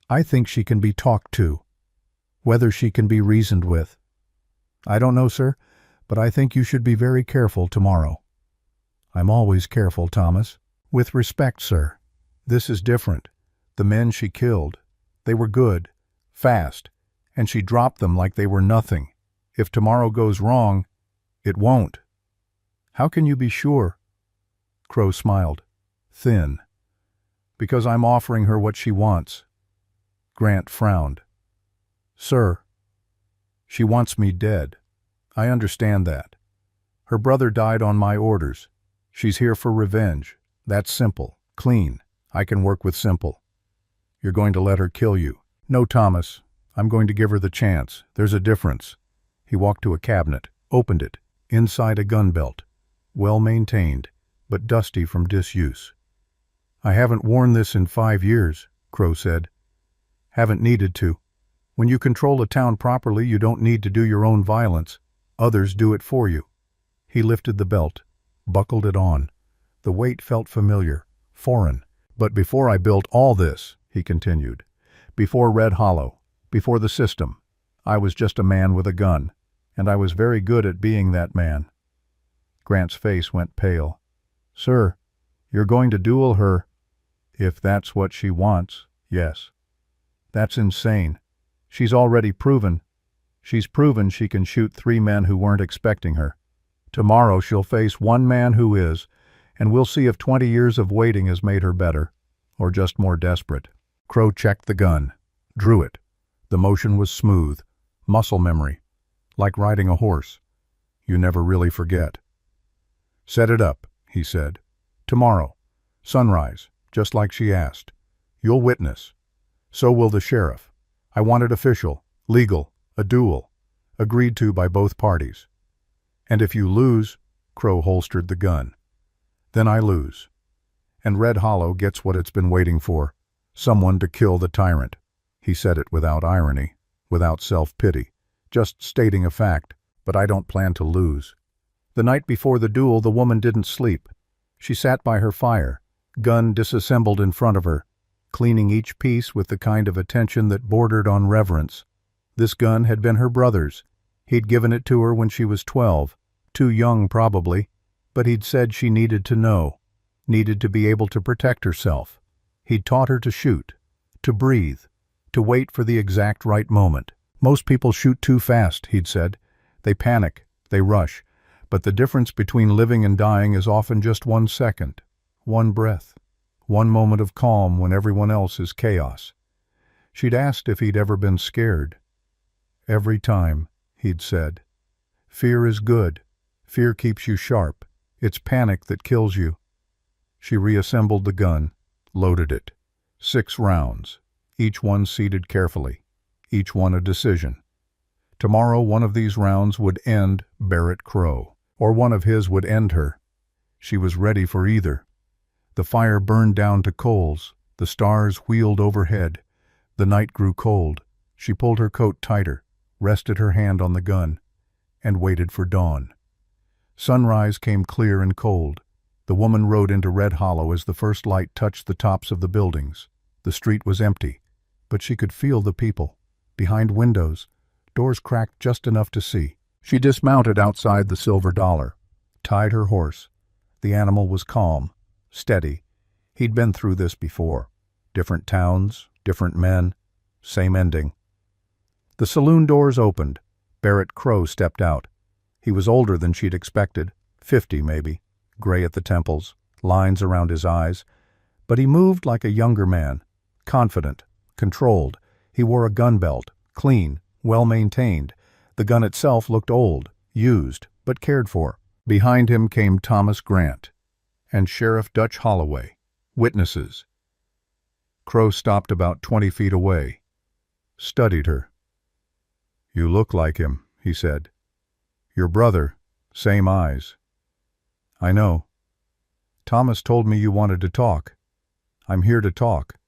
"I think she can be talked to. Whether she can be reasoned with, I don't know, sir, but I think you should be very careful tomorrow." "I'm always careful, Thomas." "With respect, sir. This is different. The men she killed, they were good, fast, and she dropped them like they were nothing. If tomorrow goes wrong, it won't." "How can you be sure?" Crow smiled, thin. "Because I'm offering her what she wants." Grant frowned. "Sir, she wants me dead. I understand that. Her brother died on my orders. She's here for revenge. That's simple, clean. I can work with simple." "You're going to let her kill you?" "No, Thomas. I'm going to give her the chance. There's a difference." He walked to a cabinet, opened it. Inside a gun belt, well maintained, but dusty from disuse. "I haven't worn this in 5 years," Crow said. "Haven't needed to. When you control a town properly, you don't need to do your own violence. Others do it for you." He lifted the belt, buckled it on. The weight felt familiar, foreign. "But before I built all this," he continued, "before Red Hollow, before the system, I was just a man with a gun, and I was very good at being that man." Grant's face went pale. "Sir, you're going to duel her?" "If that's what she wants, yes." "That's insane. She's already proven. She's proven she can shoot 3 men who weren't expecting her. Tomorrow she'll face 1 man who is, and we'll see if 20 years of waiting has made her better, or just more desperate." Crow checked the gun, drew it. The motion was smooth, muscle memory, like riding a horse. You never really forget. "Set it up," he said. "Tomorrow, sunrise, just like she asked. You'll witness. So will the sheriff. I want it official, legal, a duel, agreed to by both parties. And if you lose," Crow holstered the gun, "then I lose. And Red Hollow gets what it's been waiting for, someone to kill the tyrant." He said it without irony, without self-pity, just stating a fact. "But I don't plan to lose." The night before the duel, the woman didn't sleep. She sat by her fire, gun disassembled in front of her, cleaning each piece with the kind of attention that bordered on reverence. This gun had been her brother's. He'd given it to her when she was 12, too young probably, but he'd said she needed to know, needed to be able to protect herself. He'd taught her to shoot, to breathe, to wait for the exact right moment. Most people shoot too fast, he'd said. They panic, they rush, but the difference between living and dying is often just 1 second, one breath, one moment of calm when everyone else is chaos. She'd asked if he'd ever been scared. Every time, he'd said. Fear is good. Fear keeps you sharp. It's panic that kills you. She reassembled the gun, loaded it. 6 rounds, each one seated carefully, each one a decision. Tomorrow one of these rounds would end Barrett Crow, or one of his would end her. She was ready for either. The fire burned down to coals, the stars wheeled overhead. The night grew cold. She pulled her coat tighter, rested her hand on the gun, and waited for dawn. Sunrise came clear and cold. The woman rode into Red Hollow as the first light touched the tops of the buildings. The street was empty, but she could feel the people. Behind windows, doors cracked just enough to see. She dismounted outside the Silver Dollar, tied her horse. The animal was calm, steady. He'd been through this before. Different towns, different men, same ending. The saloon doors opened. Barrett Crow stepped out. He was older than she'd expected, 50 maybe, gray at the temples, lines around his eyes. But he moved like a younger man, confident, controlled. He wore a gun belt, clean, well-maintained. The gun itself looked old, used, but cared for. Behind him came Thomas Grant and Sheriff Dutch Holloway, witnesses. Crow stopped about 20 feet away, studied her. "You look like him," he said. "Your brother, same eyes." "I know. Thomas told me you wanted to talk. I'm here to talk."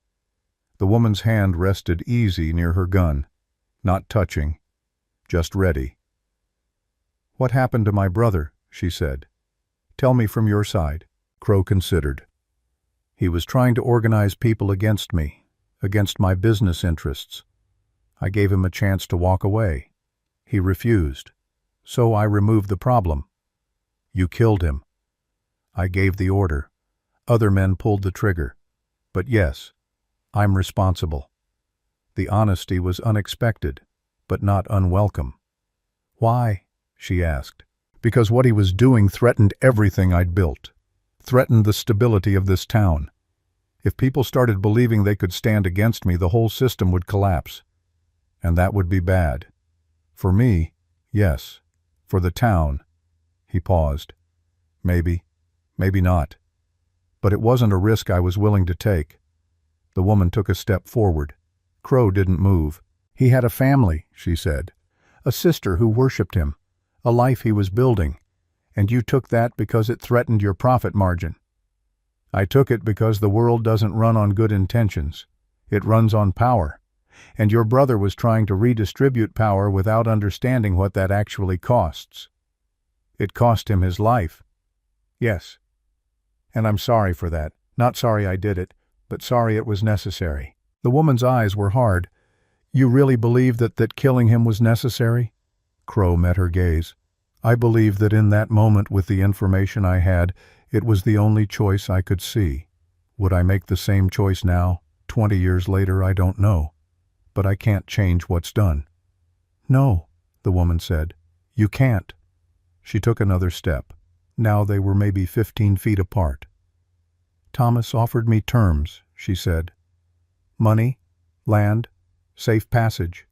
The woman's hand rested easy near her gun, not touching, just ready. "What happened to my brother?" she said. "Tell me from your side." Crow considered. "He was trying to organize people against me, against my business interests. I gave him a chance to walk away. He refused. So I removed the problem. You killed him. I gave the order. Other men pulled the trigger. But yes, I'm responsible." The honesty was unexpected, but not unwelcome. "Why?" she asked. "Because what he was doing threatened everything I'd built, threatened the stability of this town. If people started believing they could stand against me, the whole system would collapse. And that would be bad. For me, yes. For the town." He paused. "Maybe, maybe not. But it wasn't a risk I was willing to take." The woman took a step forward. Crow didn't move. "He had a family," she said. "A sister who worshipped him. A life he was building. And you took that because it threatened your profit margin." "I took it because the world doesn't run on good intentions. It runs on power. And your brother was trying to redistribute power without understanding what that actually costs. It cost him his life." "Yes. And I'm sorry for that. Not sorry I did it, but sorry it was necessary." The woman's eyes were hard. "You really believe that killing him was necessary?" Crow met her gaze. "I believe that in that moment, with the information I had, it was the only choice I could see. Would I make the same choice now, 20 years later? I don't know. But I can't change what's done." "No," the woman said. "You can't." She took another step. Now they were maybe 15 feet apart. "Thomas offered me terms," she said. "Money, land, safe passage.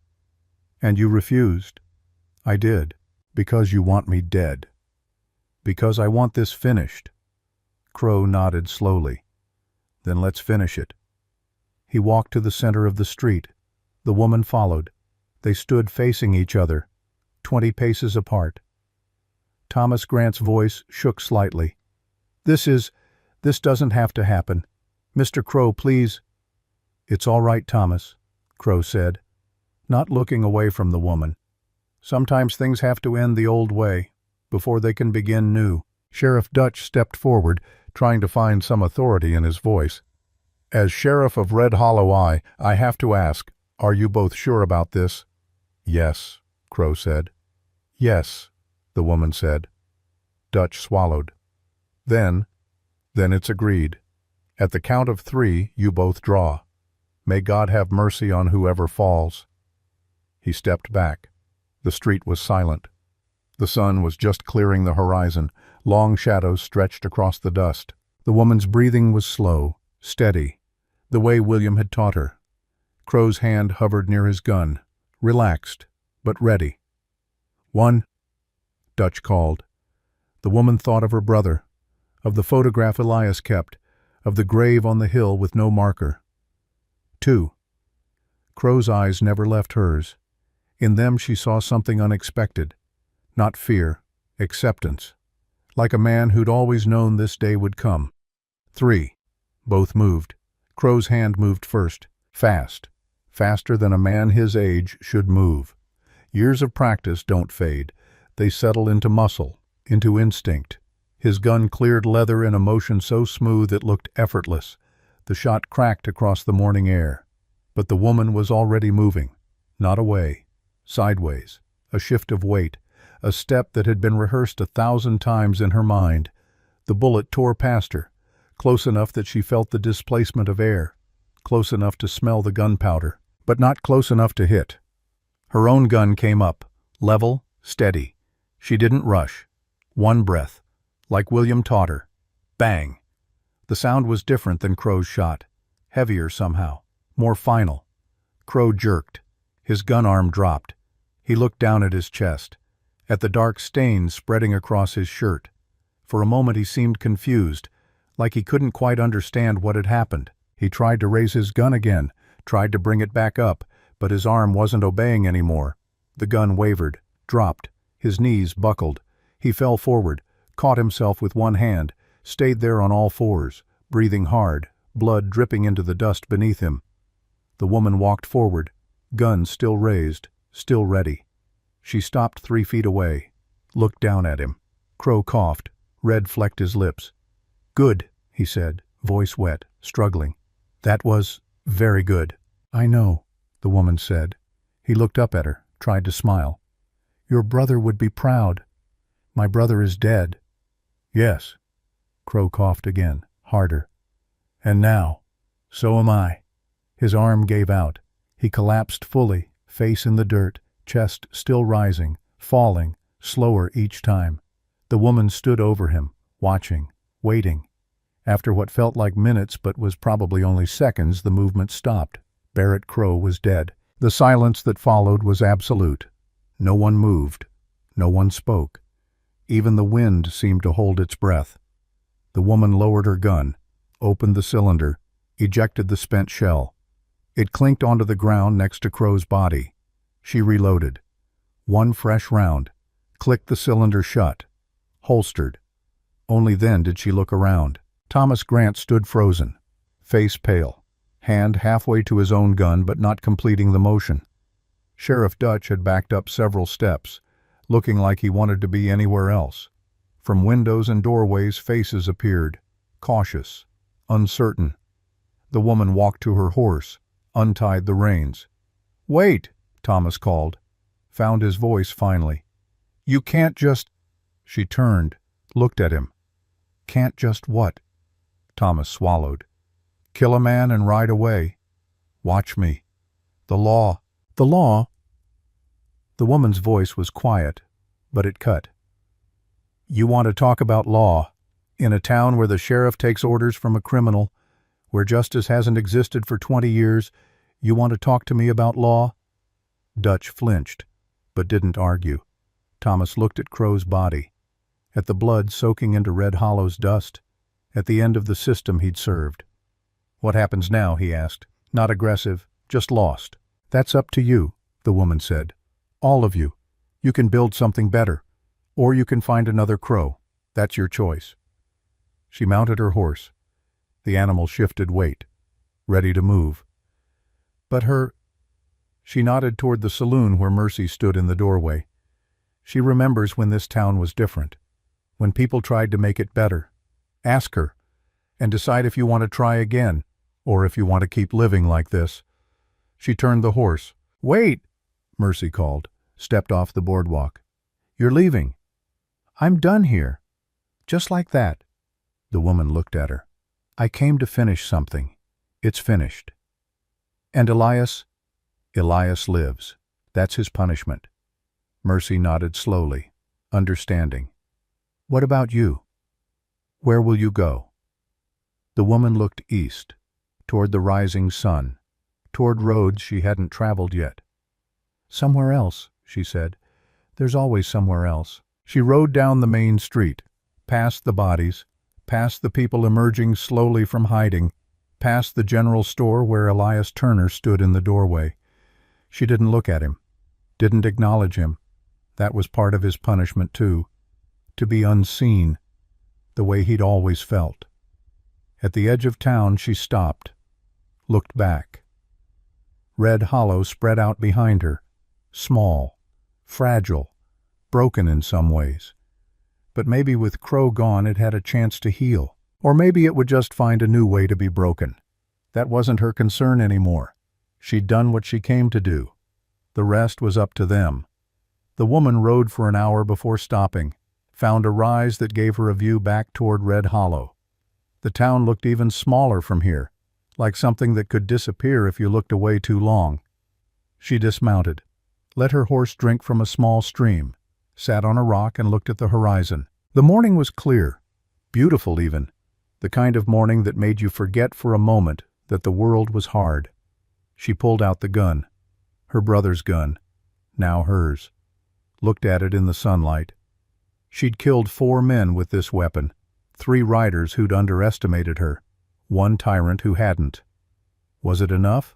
And you refused." "I did. Because you want me dead." "Because I want this finished." Crow nodded slowly. "Then let's finish it." He walked to the center of the street. The woman followed. They stood facing each other, 20 paces apart. Thomas Grant's voice shook slightly. This doesn't have to happen. Mr. Crow, please." "It's all right, Thomas," Crow said, not looking away from the woman. "Sometimes things have to end the old way, before they can begin new." Sheriff Dutch stepped forward, trying to find some authority in his voice. "As Sheriff of Red Hollow I have to ask, are you both sure about this?" "Yes," Crow said. "Yes," the woman said. Dutch swallowed. Then it's agreed. At the count of 3, you both draw. May God have mercy on whoever falls." He stepped back. The street was silent. The sun was just clearing the horizon. Long shadows stretched across the dust. The woman's breathing was slow, steady, the way William had taught her. Crow's hand hovered near his gun, relaxed, but ready. "1," Dutch called. The woman thought of her brother, of the photograph Elias kept, of the grave on the hill with no marker. 2. Crow's eyes never left hers. In them she saw something unexpected. Not fear, acceptance. Like a man who'd always known this day would come. 3. Both moved. Crow's hand moved first, fast, faster than a man his age should move. Years of practice don't fade. They settle into muscle, into instinct. His gun cleared leather in a motion so smooth it looked effortless. The shot cracked across the morning air. But the woman was already moving. Not away. Sideways. A shift of weight. A step that had been rehearsed 1,000 times in her mind. The bullet tore past her, close enough that she felt the displacement of air, close enough to smell the gunpowder, but not close enough to hit. Her own gun came up, level, steady. She didn't rush. One breath, like William taught her. Bang! The sound was different than Crow's shot, heavier somehow, more final. Crow jerked. His gun arm dropped. He looked down at his chest, at the dark stains spreading across his shirt. For a moment he seemed confused, like he couldn't quite understand what had happened. He tried to raise his gun again, tried to bring it back up, but his arm wasn't obeying anymore. The gun wavered, dropped. His knees buckled. He fell forward, caught himself with one hand, stayed there on all fours, breathing hard, blood dripping into the dust beneath him. The woman walked forward, gun still raised, still ready. She stopped 3 feet away, looked down at him. Crow coughed, red flecked his lips. "Good," he said, voice wet, struggling. "That was very good." "I know," the woman said. He looked up at her, tried to smile. "Your brother would be proud. My brother is dead." "Yes." Crow coughed again, harder. "And now, so am I." His arm gave out. He collapsed fully, face in the dirt, chest still rising, falling, slower each time. The woman stood over him, watching, waiting. After what felt like minutes but was probably only seconds, the movement stopped. Barrett Crow was dead. The silence that followed was absolute. No one moved. No one spoke. Even the wind seemed to hold its breath. The woman lowered her gun, opened the cylinder, ejected the spent shell. It clinked onto the ground next to Crow's body. She reloaded. One fresh round, clicked the cylinder shut, holstered. Only then did she look around. Thomas Grant stood frozen, face pale, hand halfway to his own gun but not completing the motion. Sheriff Dutch had backed up several steps, looking like he wanted to be anywhere else. From windows and doorways faces appeared, cautious, uncertain. The woman walked to her horse, untied the reins. "Wait," Thomas called, found his voice finally. "You can't just—" She turned, looked at him. "Can't just what?" Thomas swallowed. "Kill a man and ride away. Watch me. The law." "The law?" The woman's voice was quiet, but it cut. "You want to talk about law, in a town where the sheriff takes orders from a criminal, where justice hasn't existed for 20 years, you want to talk to me about law?" Dutch flinched, but didn't argue. Thomas looked at Crow's body, at the blood soaking into Red Hollow's dust, at the end of the system he'd served. "What happens now?" he asked. Not aggressive, just lost. "That's up to you," the woman said. "All of you. You can build something better, or you can find another Crow. That's your choice." She mounted her horse. The animal shifted weight, ready to move. "But her—" She nodded toward the saloon where Mercy stood in the doorway. "She remembers when this town was different. When people tried to make it better, ask her, and decide if you want to try again, or if you want to keep living like this. She turned the horse. "Wait!" Mercy called, stepped off the boardwalk. "You're leaving." "I'm done here." Just like that. The woman looked at her. "I came to finish something. It's finished." "And Elias?" "Elias lives. That's his punishment." Mercy nodded slowly, understanding. "What about you? Where will you go?" The woman looked east, toward the rising sun, toward roads she hadn't traveled yet. "Somewhere else," she said. "There's always somewhere else." She rode down the main street, past the bodies, past the people emerging slowly from hiding, past the general store where Elias Turner stood in the doorway. She didn't look at him, didn't acknowledge him. That was part of his punishment, too. To be unseen, the way he'd always felt. At the edge of town, she stopped, looked back. Red Hollow spread out behind her, small, fragile, broken in some ways. But maybe with Crow gone it had a chance to heal. Or maybe it would just find a new way to be broken. That wasn't her concern anymore. She'd done what she came to do. The rest was up to them. The woman rode for an hour before stopping, found a rise that gave her a view back toward Red Hollow. The town looked even smaller from here, like something that could disappear if you looked away too long. She dismounted, let her horse drink from a small stream, sat on a rock and looked at the horizon. The morning was clear, beautiful even, the kind of morning that made you forget for a moment that the world was hard. She pulled out the gun, her brother's gun, now hers, looked at it in the sunlight. She'd killed 4 men with this weapon, 3 riders who'd underestimated her, 1 tyrant who hadn't. Was it enough?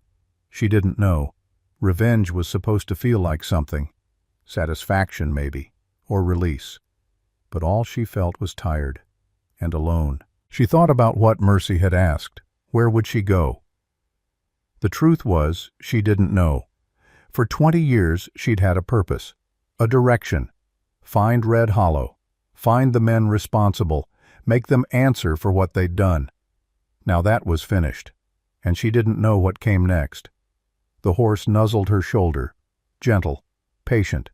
She didn't know. Revenge was supposed to feel like something. Satisfaction, maybe, or release. But all she felt was tired, and alone. She thought about what Mercy had asked. Where would she go? The truth was, she didn't know. For 20 years, she'd had a purpose, a direction. Find Red Hollow, find the men responsible, make them answer for what they'd done. Now that was finished, and she didn't know what came next. The horse nuzzled her shoulder, gentle, patient.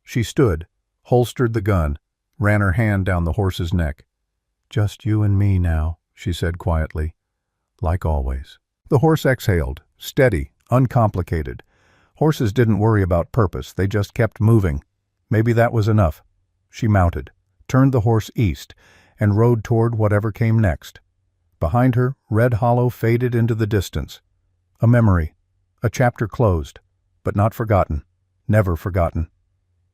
She stood, holstered the gun, ran her hand down the horse's neck. "Just you and me now," she said quietly, "like always." The horse exhaled, steady, uncomplicated. Horses didn't worry about purpose, they just kept moving. Maybe that was enough. She mounted, turned the horse east, and rode toward whatever came next. Behind her, Red Hollow faded into the distance. A memory, a chapter closed, but not forgotten, never forgotten.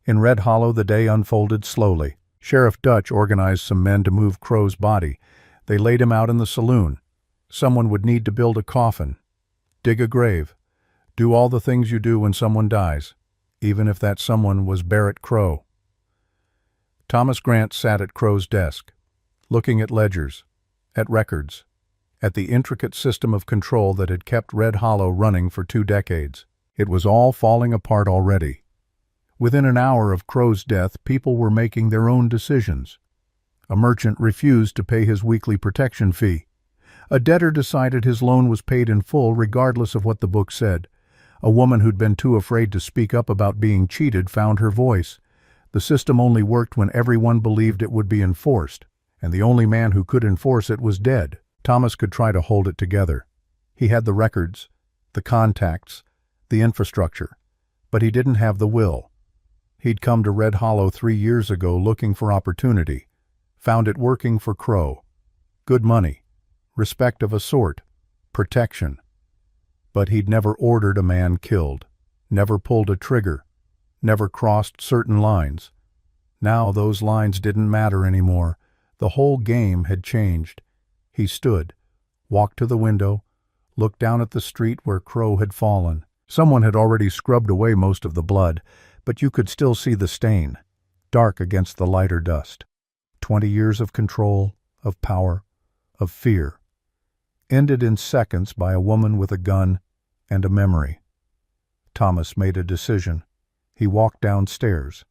In Red Hollow the day unfolded slowly. Sheriff Dutch organized some men to move Crow's body. They laid him out in the saloon. Someone would need to build a coffin, dig a grave, do all the things you do when someone dies, even if that someone was Barrett Crow. Thomas Grant sat at Crow's desk, looking at ledgers, at records, at the intricate system of control that had kept Red Hollow running for 2 decades. It was all falling apart already. Within an hour of Crow's death, people were making their own decisions. A merchant refused to pay his weekly protection fee. A debtor decided his loan was paid in full regardless of what the book said. A woman who'd been too afraid to speak up about being cheated found her voice. The system only worked when everyone believed it would be enforced, and the only man who could enforce it was dead. Thomas could try to hold it together. He had the records, the contacts, the infrastructure, but he didn't have the will. He'd come to Red Hollow 3 years ago looking for opportunity, found it working for Crow. Good money, respect of a sort, protection. But he'd never ordered a man killed, never pulled a trigger, never crossed certain lines. Now those lines didn't matter anymore. The whole game had changed. He stood, walked to the window, looked down at the street where Crow had fallen. Someone had already scrubbed away most of the blood, but you could still see the stain, dark against the lighter dust. 20 years of control, of power, of fear, ended in seconds by a woman with a gun and a memory. Thomas made a decision. He walked downstairs,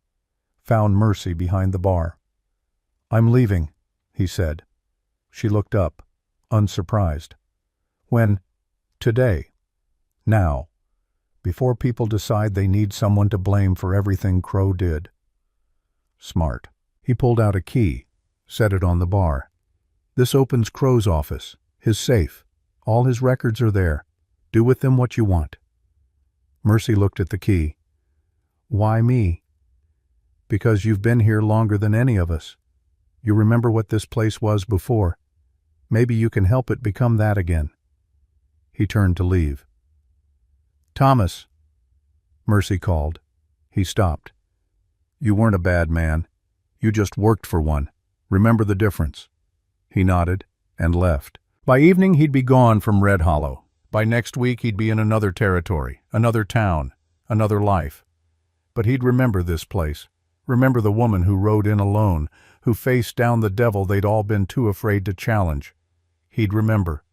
found Mercy behind the bar. "I'm leaving," he said. She looked up, unsurprised. "When?" "Today. Now. Before people decide they need someone to blame for everything Crow did." Smart. He pulled out a key, set it on the bar. "This opens Crow's office, his safe. All his records are there. Do with them what you want." Mercy looked at the key. "Why me?" "Because you've been here longer than any of us. You remember what this place was before. Maybe you can help it become that again." He turned to leave. "Thomas," Mercy called. He stopped. "You weren't a bad man. You just worked for one. Remember the difference." He nodded and left. By evening he'd be gone from Red Hollow. By next week he'd be in another territory, another town, another life. But he'd remember this place. Remember the woman who rode in alone, who faced down the devil they'd all been too afraid to challenge. He'd remember.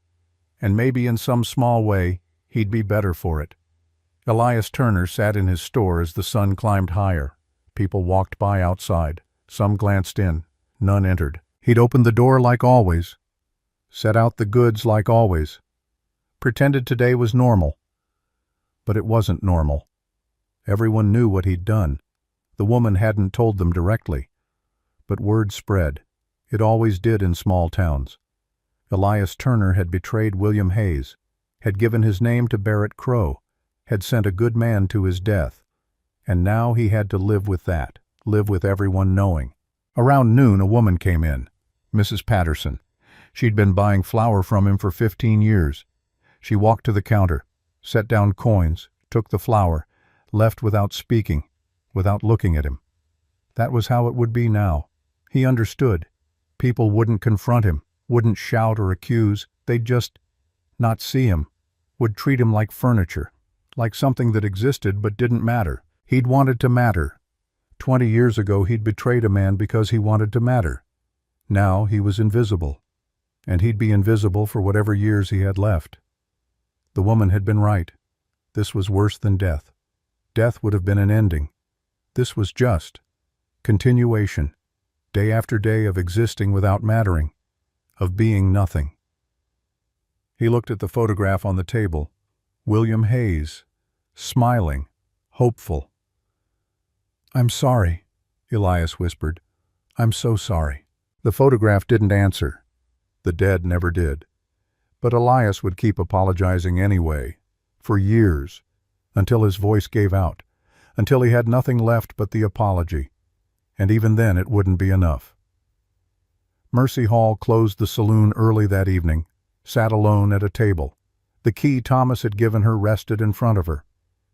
And maybe in some small way, he'd be better for it. Elias Turner sat in his store as the sun climbed higher. People walked by outside. Some glanced in. None entered. He'd opened the door like always. Set out the goods like always. Pretended today was normal. But it wasn't normal. Everyone knew what he'd done. The woman hadn't told them directly. But word spread. It always did in small towns. Elias Turner had betrayed William Hayes, had given his name to Barrett Crow, had sent a good man to his death. And now he had to live with that, live with everyone knowing. Around noon a woman came in, Mrs. Patterson. She'd been buying flour from him for 15 years. She walked to the counter, set down coins, took the flour, left without speaking, without looking at him. That was how it would be now. He understood. People wouldn't confront him, wouldn't shout or accuse. They'd just not see him, would treat him like furniture, like something that existed but didn't matter. He'd wanted to matter. 20 years ago he'd betrayed a man because he wanted to matter. Now he was invisible, and he'd be invisible for whatever years he had left. The woman had been right. This was worse than death. Death would have been an ending. This was just continuation, day after day of existing without mattering, of being nothing. He looked at the photograph on the table. William Hayes, smiling, hopeful. "I'm sorry," Elias whispered. "I'm so sorry." The photograph didn't answer. The dead never did. But Elias would keep apologizing anyway, for years, until his voice gave out, until he had nothing left but the apology. And even then it wouldn't be enough. Mercy Hall closed the saloon early that evening, sat alone at a table. The key Thomas had given her rested in front of her.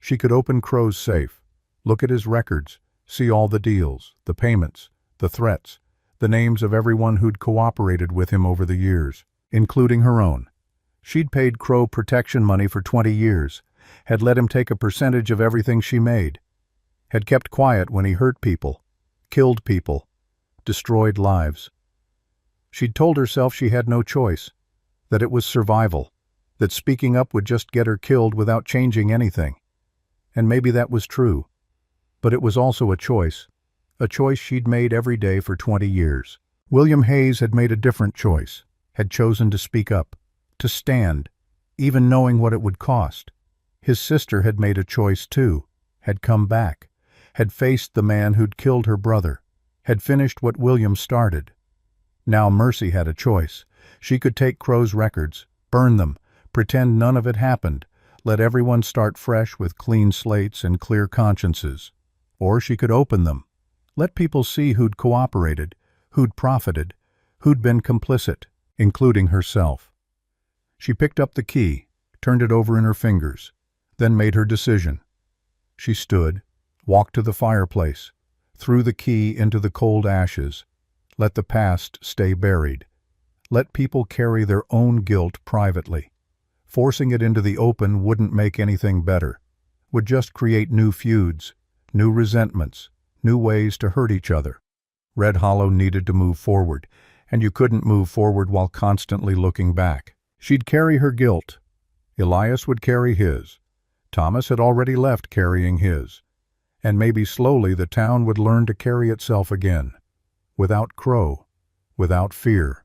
She could open Crow's safe, look at his records, see all the deals, the payments, the threats, the names of everyone who'd cooperated with him over the years, including her own. She'd paid Crow protection money for 20 years, had let him take a percentage of everything she made, had kept quiet when he hurt people, killed people, destroyed lives. She'd told herself she had no choice, that it was survival, that speaking up would just get her killed without changing anything. And maybe that was true. But it was also a choice she'd made every day for 20 years. William Hayes had made a different choice, had chosen to speak up, to stand, even knowing what it would cost. His sister had made a choice too, had come back, had faced the man who'd killed her brother, had finished what William started. Now Mercy had a choice. She could take Crow's records, burn them, pretend none of it happened, let everyone start fresh with clean slates and clear consciences. Or she could open them, let people see who'd cooperated, who'd profited, who'd been complicit, including herself. She picked up the key, turned it over in her fingers, then made her decision. She stood, walked to the fireplace, threw the key into the cold ashes, let the past stay buried. Let people carry their own guilt privately. Forcing it into the open wouldn't make anything better, would just create new feuds, new resentments, new ways to hurt each other. Red Hollow needed to move forward, and you couldn't move forward while constantly looking back. She'd carry her guilt. Elias would carry his. Thomas had already left carrying his. And maybe slowly the town would learn to carry itself again, without Crow. without fear,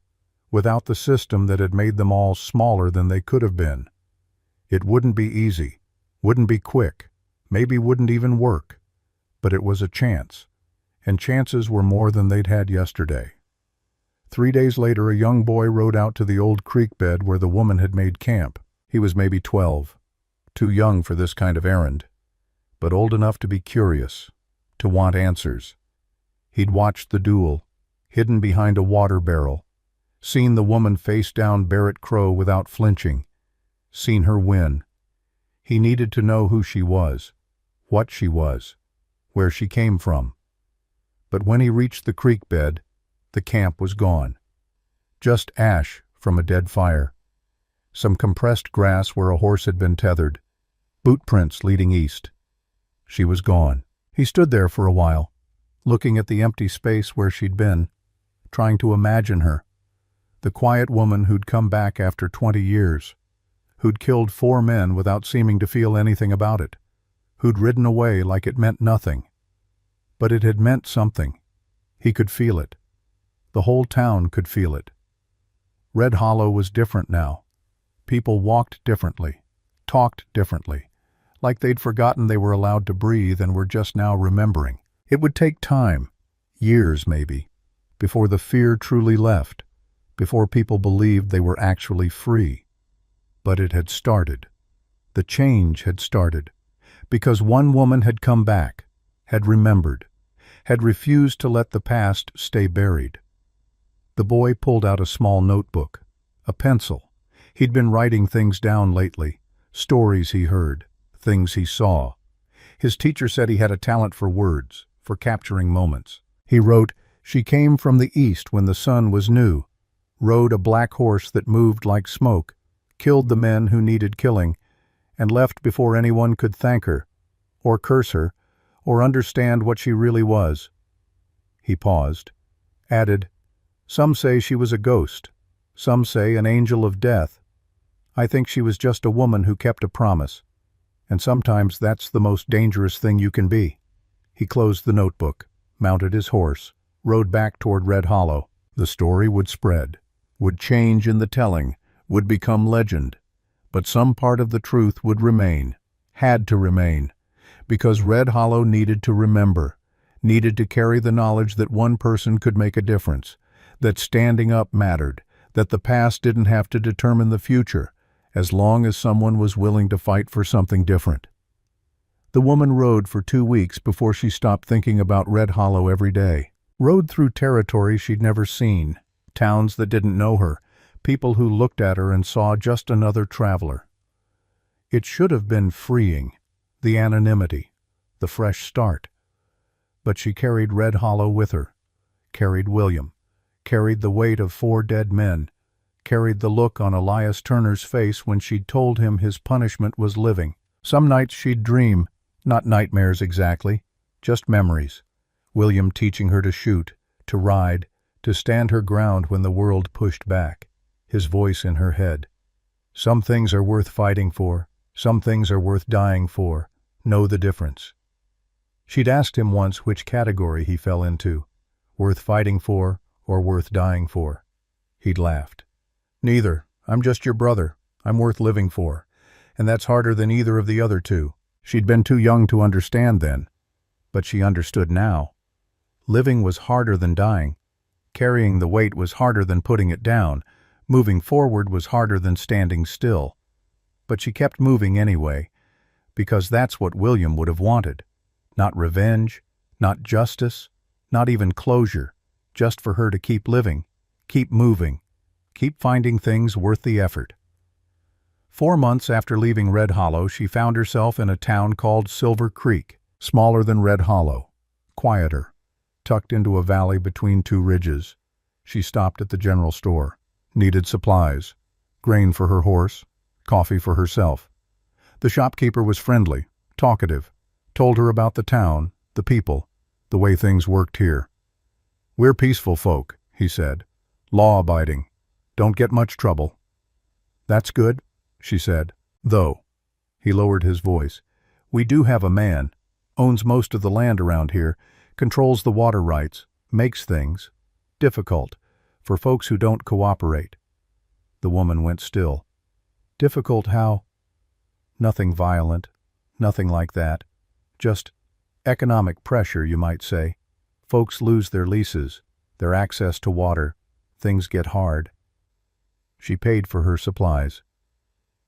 without the system that had made them all smaller than they could have been. It wouldn't be easy, wouldn't be quick, maybe wouldn't even work, but it was a chance, and chances were more than they'd had yesterday. 3 days later, a young boy rode out to the old creek bed where the woman had made camp. He was maybe 12, too young for this kind of errand, but old enough to be curious, to want answers. He'd watched the duel, hidden behind a water barrel, seen the woman face down Barrett Crow without flinching, seen her win. He needed to know who she was, what she was, where she came from. But when he reached the creek bed, the camp was gone. Just ash from a dead fire. Some compressed grass where a horse had been tethered. Boot prints leading east. She was gone. He stood there for a while, looking at the empty space where she'd been, trying to imagine her. The quiet woman who'd come back after 20 years, who'd killed 4 men without seeming to feel anything about it, who'd ridden away like it meant nothing. But it had meant something. He could feel it. The whole town could feel it. Red Hollow was different now. People walked differently, talked differently, like they'd forgotten they were allowed to breathe and were just now remembering. It would take time, years maybe, before the fear truly left, before people believed they were actually free. But it had started. The change had started, because one woman had come back, had remembered, had refused to let the past stay buried. The boy pulled out a small notebook, a pencil. He'd been writing things down lately, stories he heard, things he saw. His teacher said he had a talent for words, for capturing moments. He wrote, "She came from the east when the sun was new, rode a black horse that moved like smoke, killed the men who needed killing, and left before anyone could thank her, or curse her, or understand what she really was." He paused, added, "Some say she was a ghost, some say an angel of death. I think she was just a woman who kept a promise, and sometimes that's the most dangerous thing you can be." He closed the notebook, mounted his horse, rode back toward Red Hollow. The story would spread, would change in the telling, would become legend, but some part of the truth would remain, had to remain, because Red Hollow needed to remember, needed to carry the knowledge that one person could make a difference, that standing up mattered, that the past didn't have to determine the future, as long as someone was willing to fight for something different. The woman rode for 2 weeks before she stopped thinking about Red Hollow every day. Rode through territory she'd never seen, towns that didn't know her, people who looked at her and saw just another traveler. It should have been freeing, the anonymity, the fresh start. But she carried Red Hollow with her, carried William, carried the weight of 4 dead men, carried the look on Elias Turner's face when she'd told him his punishment was living. Some nights she'd dream, not nightmares exactly, just memories. William teaching her to shoot, to ride, to stand her ground when the world pushed back. His voice in her head. Some things are worth fighting for, some things are worth dying for. Know the difference. She'd asked him once which category he fell into, worth fighting for or worth dying for. He'd laughed. "Neither. I'm just your brother. I'm worth living for. And that's harder than either of the other two." She'd been too young to understand then, but she understood now. Living was harder than dying. Carrying the weight was harder than putting it down. Moving forward was harder than standing still. But she kept moving anyway, because that's what William would have wanted. Not revenge, not justice, not even closure, just for her to keep living, keep moving, keep finding things worth the effort. 4 months after leaving Red Hollow, she found herself in a town called Silver Creek, smaller than Red Hollow, quieter, tucked into a valley between 2 ridges. She stopped at the general store, needed supplies, grain for her horse, coffee for herself. The shopkeeper was friendly, talkative, told her about the town, the people, the way things worked here. "We're peaceful folk," he said, "law-abiding, don't get much trouble." "That's good," she said, "though." He lowered his voice. "We do have a man, owns most of the land around here, controls the water rights, makes things. Difficult, for folks who don't cooperate. The woman went still. Difficult how? Nothing violent, nothing like that. Just economic pressure, you might say. Folks lose their leases, their access to water. Things get hard. She paid for her supplies.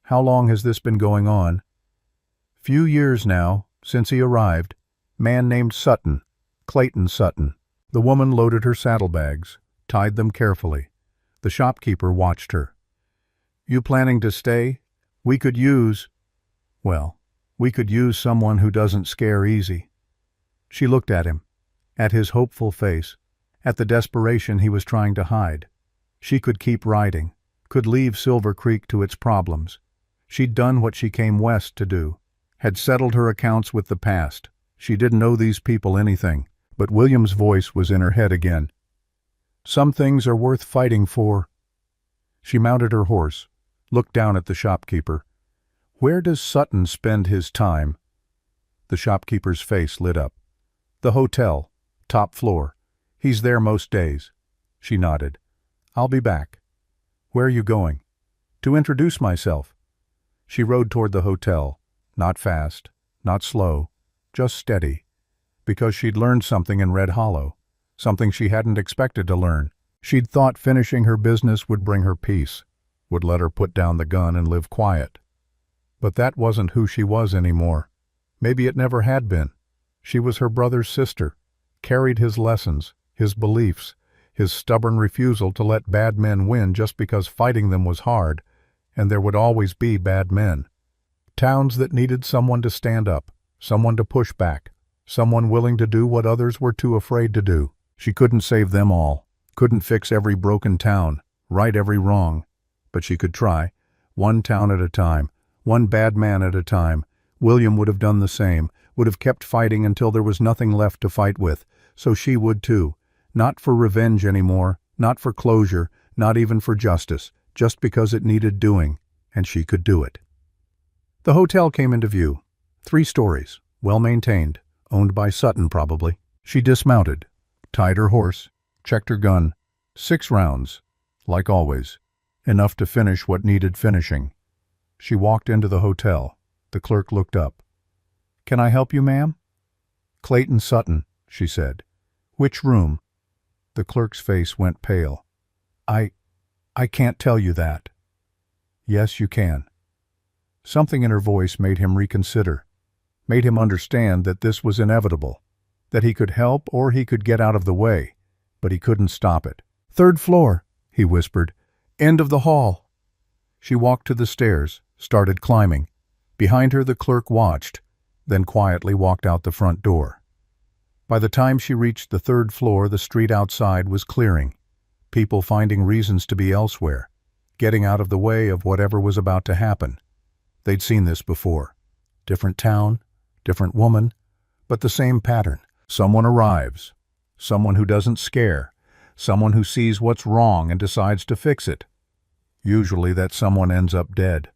How long has this been going on? Few years now, since he arrived. Man named Sutton, Clayton Sutton. The woman loaded her saddlebags, tied them carefully. The shopkeeper watched her. You planning to stay? We could use someone who doesn't scare easy. She looked at him, at his hopeful face, at the desperation he was trying to hide. She could keep riding, could leave Silver Creek to its problems. She'd done what she came west to do, had settled her accounts with the past. She didn't owe these people anything, but William's voice was in her head again. Some things are worth fighting for. She mounted her horse, looked down at the shopkeeper. Where does Sutton spend his time? The shopkeeper's face lit up. The hotel, top floor. He's there most days. She nodded. I'll be back. Where are you going? To introduce myself. She rode toward the hotel, not fast, not slow, just steady, because she'd learned something in Red Hollow, something she hadn't expected to learn. She'd thought finishing her business would bring her peace, would let her put down the gun and live quiet. But that wasn't who she was anymore. Maybe it never had been. She was her brother's sister, carried his lessons, his beliefs, his stubborn refusal to let bad men win just because fighting them was hard, and there would always be bad men. Towns that needed someone to stand up, someone to push back, someone willing to do what others were too afraid to do. She couldn't save them all, couldn't fix every broken town, right every wrong, but she could try, one town at a time, one bad man at a time. William would have done the same, would have kept fighting until there was nothing left to fight with, so she would too. Not for revenge anymore, not for closure, not even for justice, just because it needed doing, and she could do it. The hotel came into view. 3 stories, well-maintained, owned by Sutton probably. She dismounted, tied her horse, checked her gun. 6 rounds, like always, enough to finish what needed finishing. She walked into the hotel. The clerk looked up. Can I help you, ma'am? Clayton Sutton, she said. Which room? The clerk's face went pale. I can't tell you that. Yes, you can. Something in her voice made him reconsider, made him understand that this was inevitable, that he could help or he could get out of the way, but he couldn't stop it. 3rd floor, he whispered. End of the hall. She walked to the stairs, started climbing. Behind her the clerk watched, then quietly walked out the front door. By the time she reached the 3rd floor, the street outside was clearing, people finding reasons to be elsewhere, getting out of the way of whatever was about to happen. They'd seen this before. Different town, different woman, but the same pattern. Someone arrives, someone who doesn't scare, someone who sees what's wrong and decides to fix it. Usually that someone ends up dead.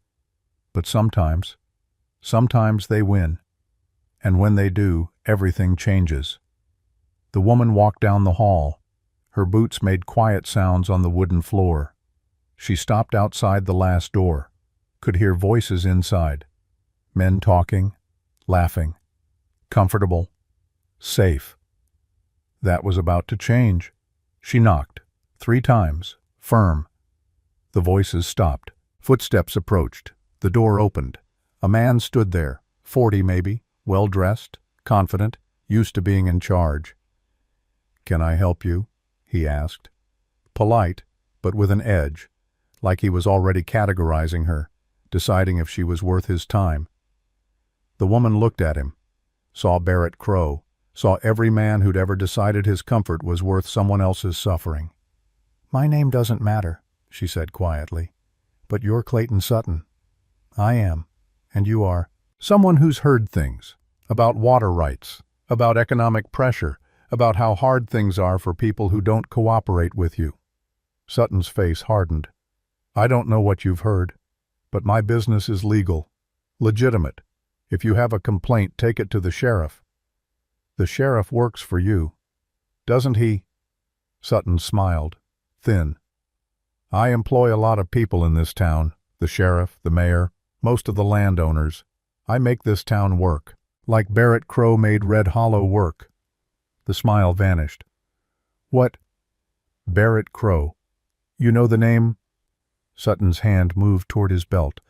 But sometimes they win. And when they do, everything changes. The woman walked down the hall. Her boots made quiet sounds on the wooden floor. She stopped outside the last door, could hear voices inside. Men talking, laughing, comfortable, safe. That was about to change. She knocked, 3 times, firm. The voices stopped. Footsteps approached. The door opened. A man stood there, 40 maybe, well-dressed, confident, used to being in charge. Can I help you? He asked. Polite, but with an edge, like he was already categorizing her, deciding if she was worth his time. The woman looked at him, saw Barrett Crow, saw every man who'd ever decided his comfort was worth someone else's suffering. My name doesn't matter, she said quietly, but you're Clayton Sutton. I am, and you are. Someone who's heard things, about water rights, about economic pressure, about how hard things are for people who don't cooperate with you. Sutton's face hardened. I don't know what you've heard, but my business is legal, legitimate. If you have a complaint, take it to the sheriff. The sheriff works for you, doesn't he? Sutton smiled, thin. "I employ a lot of people in this town, the sheriff, the mayor, most of the landowners. I make this town work, like Barrett Crow made Red Hollow work." The smile vanished. "What?" "Barrett Crow. You know the name?" Sutton's hand moved toward his belt,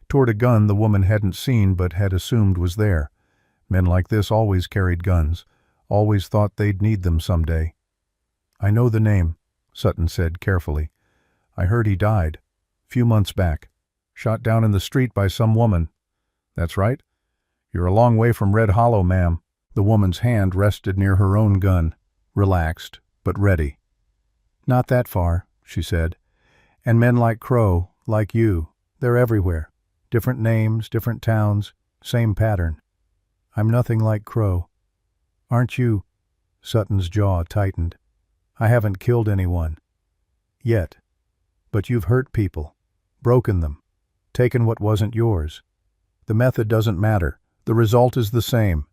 toward a gun the woman hadn't seen but had assumed was there. Men like this always carried guns, always thought they'd need them someday. "I know the name," Sutton said carefully. "I heard he died. Few months back. Shot down in the street by some woman." "That's right. You're a long way from Red Hollow, ma'am." The woman's hand rested near her own gun, relaxed, but ready. "Not that far," she said. "And men like Crow, like you, they're everywhere. Different names, different towns, same pattern. I'm nothing like Crow. Aren't you?" Sutton's jaw tightened. "I haven't killed anyone. Yet. But you've hurt people, broken them, taken what wasn't yours. The method doesn't matter. The result is the same.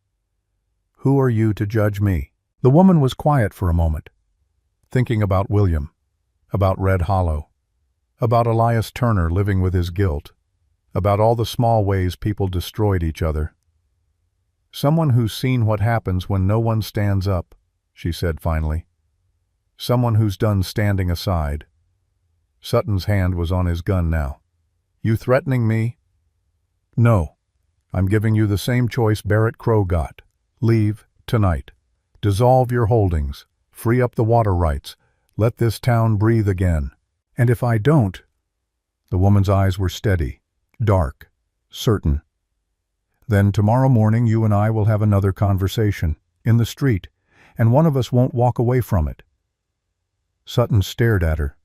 Who are you to judge me?" The woman was quiet for a moment, thinking about William, about Red Hollow, about Elias Turner living with his guilt, about all the small ways people destroyed each other. "Someone who's seen what happens when no one stands up," she said finally. "Someone who's done standing aside." Sutton's hand was on his gun now. "You threatening me?" "No. I'm giving you the same choice Barrett Crow got. Leave tonight. Dissolve your holdings. Free up the water rights. Let this town breathe again. And if I don't—" The woman's eyes were steady, dark, certain. "Then tomorrow morning you and I will have another conversation, in the street, and one of us won't walk away from it." Sutton stared at her,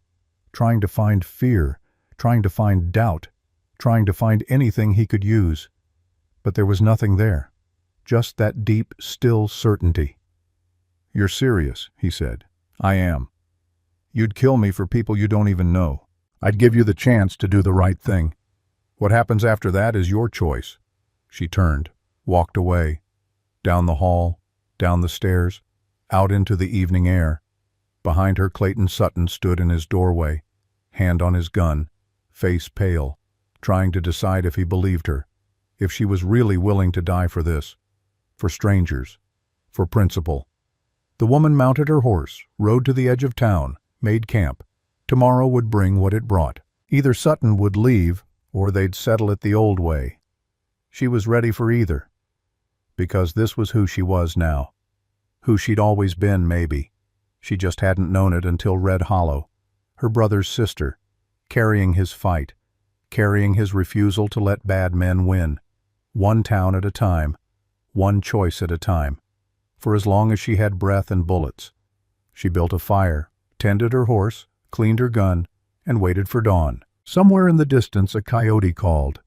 trying to find fear, trying to find doubt, trying to find anything he could use. But there was nothing there, just that deep, still certainty. "You're serious," he said. "I am. You'd kill me for people you don't even know. I'd give you the chance to do the right thing. What happens after that is your choice." She turned, walked away, down the hall, down the stairs, out into the evening air. Behind her, Clayton Sutton stood in his doorway, hand on his gun, face pale, trying to decide if he believed her, if she was really willing to die for this, for strangers, for principle. The woman mounted her horse, rode to the edge of town, made camp. Tomorrow would bring what it brought. Either Sutton would leave, or they'd settle it the old way. She was ready for either, because this was who she was now, who she'd always been, maybe. She just hadn't known it until Red Hollow, her brother's sister, carrying his fight, carrying his refusal to let bad men win, one town at a time, one choice at a time, for as long as she had breath and bullets. She built a fire, tended her horse, cleaned her gun, and waited for dawn. Somewhere in the distance a coyote called.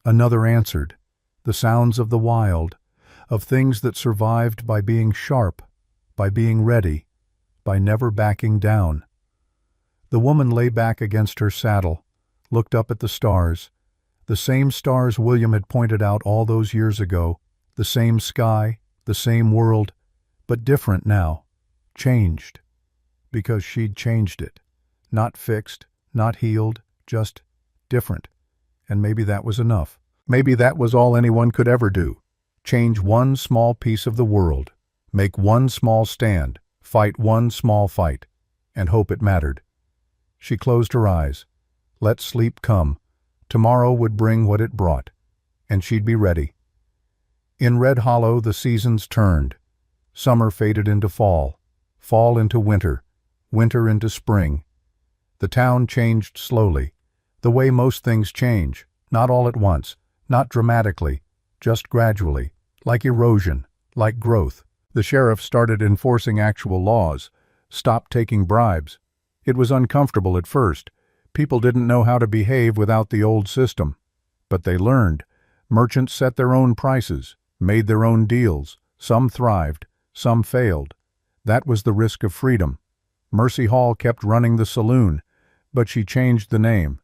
Another answered. The sounds of the wild, of things that survived by being sharp, by being ready, by never backing down. The woman lay back against her saddle, looked up at the stars, the same stars William had pointed out all those years ago, the same sky, the same world, but different now, changed, because she'd changed it. Not fixed, not healed, just different. And maybe that was enough. Maybe that was all anyone could ever do. Change one small piece of the world, make one small stand, fight one small fight, and hope it mattered. She closed her eyes. Let sleep come. Tomorrow would bring what it brought, and she'd be ready. In Red Hollow the seasons turned. Summer faded into fall, fall into winter, winter into spring. The town changed slowly, the way most things change, not all at once, not dramatically, just gradually, like erosion, like growth. The sheriff started enforcing actual laws, stopped taking bribes. It was uncomfortable at first. People didn't know how to behave without the old system. But they learned. Merchants set their own prices, made their own deals. Some thrived, some failed. That was the risk of freedom. Mercy Hall kept running the saloon, but she changed the name.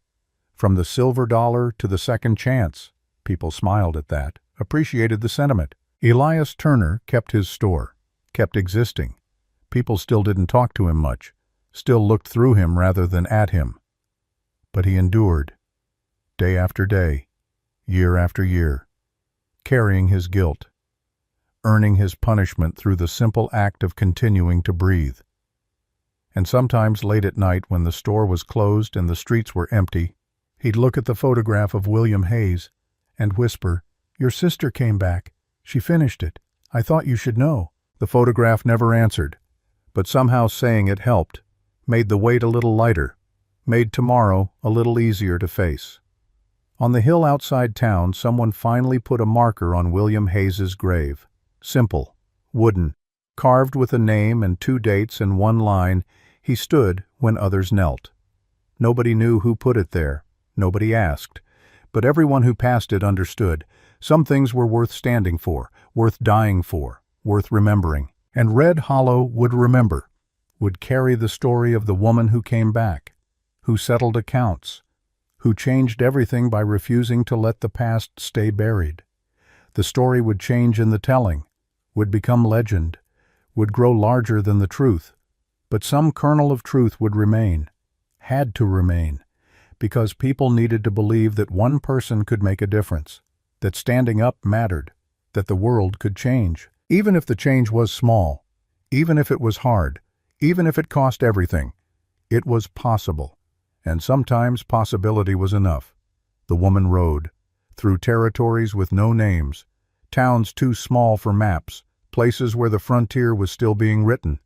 From the Silver Dollar to the Second Chance. People smiled at that, appreciated the sentiment. Elias Turner kept his store, kept existing. People still didn't talk to him much. still looked through him rather than at him. But he endured, day after day, year after year, carrying his guilt, earning his punishment through the simple act of continuing to breathe. And sometimes late at night when the store was closed and the streets were empty, he'd look at the photograph of William Hayes and whisper, "Your sister came back. She finished it. I thought you should know." The photograph never answered, but somehow saying it helped, made the weight a little lighter, made tomorrow a little easier to face. On the hill outside town, someone finally put a marker on William Hayes's grave. Simple, wooden, carved with a name and 2 dates and 1 line. He stood when others knelt. Nobody knew who put it there. Nobody asked. But everyone who passed it understood. Some things were worth standing for, worth dying for, worth remembering. And Red Hollow would remember, would carry the story of the woman who came back, who settled accounts, who changed everything by refusing to let the past stay buried. The story would change in the telling, would become legend, would grow larger than the truth. But some kernel of truth would remain, had to remain, because people needed to believe that one person could make a difference, that standing up mattered, that the world could change. Even if the change was small, even if it was hard, even if it cost everything, it was possible. And sometimes possibility was enough. The woman rode, through territories with no names, towns too small for maps, places where the frontier was still being written.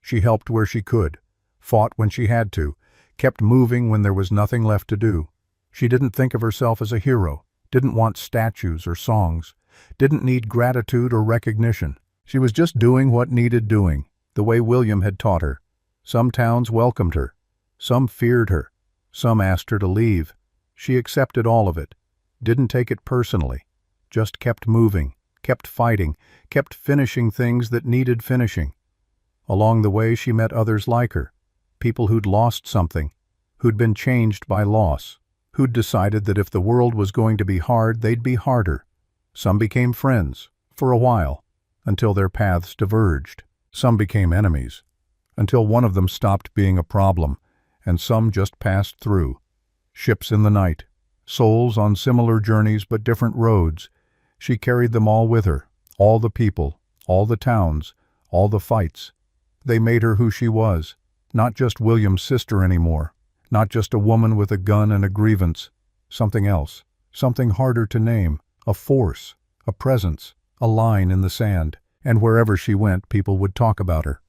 She helped where she could, fought when she had to, kept moving when there was nothing left to do. She didn't think of herself as a hero, didn't want statues or songs, didn't need gratitude or recognition. She was just doing what needed doing, the way William had taught her. Some towns welcomed her, some feared her, some asked her to leave. She accepted all of it, didn't take it personally, just kept moving, kept fighting, kept finishing things that needed finishing. Along the way she met others like her, people who'd lost something, who'd been changed by loss, who'd decided that if the world was going to be hard, they'd be harder. Some became friends, for a while, until their paths diverged. Some became enemies, until one of them stopped being a problem, and some just passed through. Ships in the night, souls on similar journeys but different roads. She carried them all with her, all the people, all the towns, all the fights. They made her who she was, not just William's sister anymore, not just a woman with a gun and a grievance, something else, something harder to name, a force, a presence, a line in the sand, and wherever she went people would talk about her.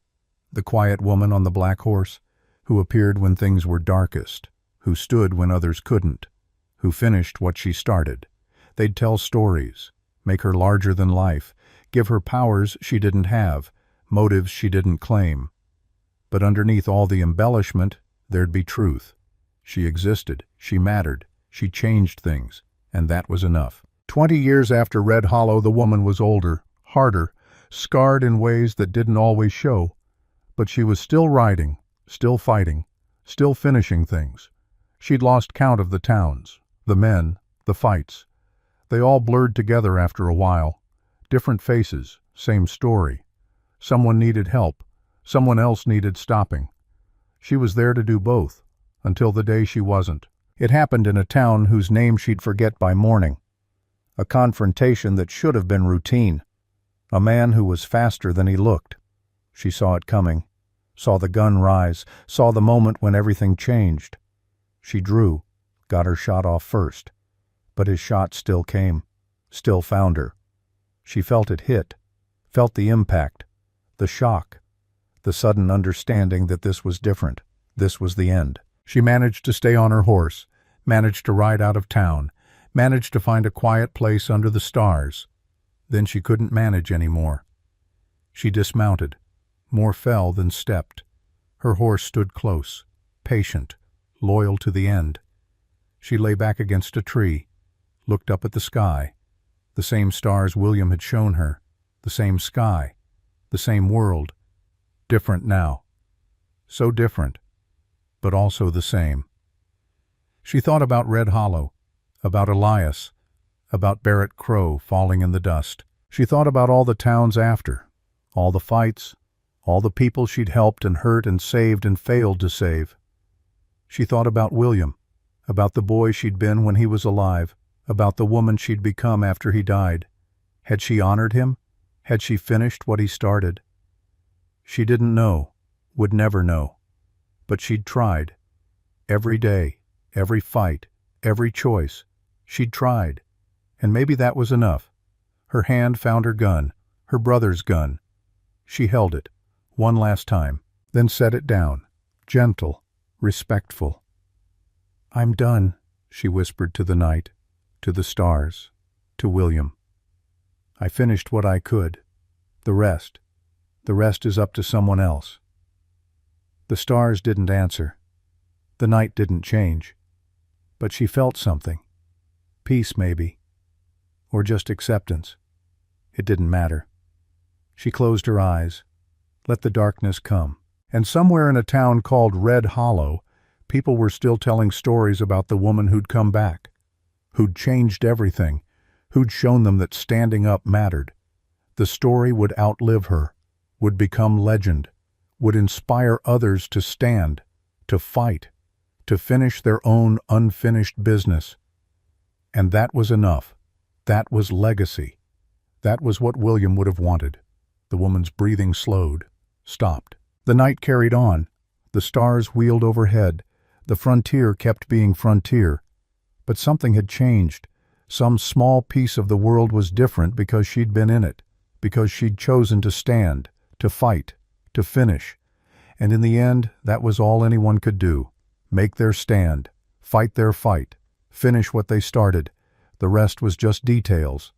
The quiet woman on the black horse, who appeared when things were darkest, who stood when others couldn't, who finished what she started. They'd tell stories, make her larger than life, give her powers she didn't have, motives she didn't claim. But underneath all the embellishment, there'd be truth. She existed, she mattered, she changed things, and that was enough. 20 years after Red Hollow, the woman was older, harder, scarred in ways that didn't always show. But she was still riding, still fighting, still finishing things. She'd lost count of the towns, the men, the fights. They all blurred together after a while. Different faces, same story. Someone needed help, someone else needed stopping. She was there to do both, until the day she wasn't. It happened in a town whose name she'd forget by morning. A confrontation that should have been routine. A man who was faster than he looked. She saw it coming, saw the gun rise, saw the moment when everything changed. She drew, got her shot off first. But his shot still came, still found her. She felt it hit, felt the impact, the shock, the sudden understanding that this was different, this was the end. She managed to stay on her horse, managed to ride out of town, managed to find a quiet place under the stars. Then she couldn't manage anymore. She dismounted, more fell than stepped. Her horse stood close, patient, loyal to the end. She lay back against a tree, looked up at the sky, the same stars William had shown her, the same sky, the same world, different now. So different, but also the same. She thought about Red Hollow, about Elias, about Barrett Crow falling in the dust. She thought about all the towns after, all the fights, all the people she'd helped and hurt and saved and failed to save. She thought about William, about the boy she'd been when he was alive, about the woman she'd become after he died. Had she honored him? Had she finished what he started? She didn't know, would never know. But she'd tried. Every day, every fight, every choice. She'd tried. And maybe that was enough. Her hand found her gun, her brother's gun. She held it, one last time, then set it down, gentle, respectful. "I'm done," she whispered to the night, to the stars, to William. "I finished what I could. The rest is up to someone else." The stars didn't answer. The night didn't change. But she felt something. Peace, maybe. Or just acceptance. It didn't matter. She closed her eyes, let the darkness come. And somewhere in a town called Red Hollow, people were still telling stories about the woman who'd come back, who'd changed everything, who'd shown them that standing up mattered. The story would outlive her, would become legend, would inspire others to stand, to fight, to finish their own unfinished business. And that was enough. That was legacy. That was what William would have wanted. The woman's breathing slowed, stopped. The night carried on. The stars wheeled overhead. The frontier kept being frontier. But something had changed. Some small piece of the world was different because she'd been in it, because she'd chosen to stand, to fight, to finish. And in the end, that was all anyone could do. Make their stand, fight their fight, finish what they started. The rest was just details.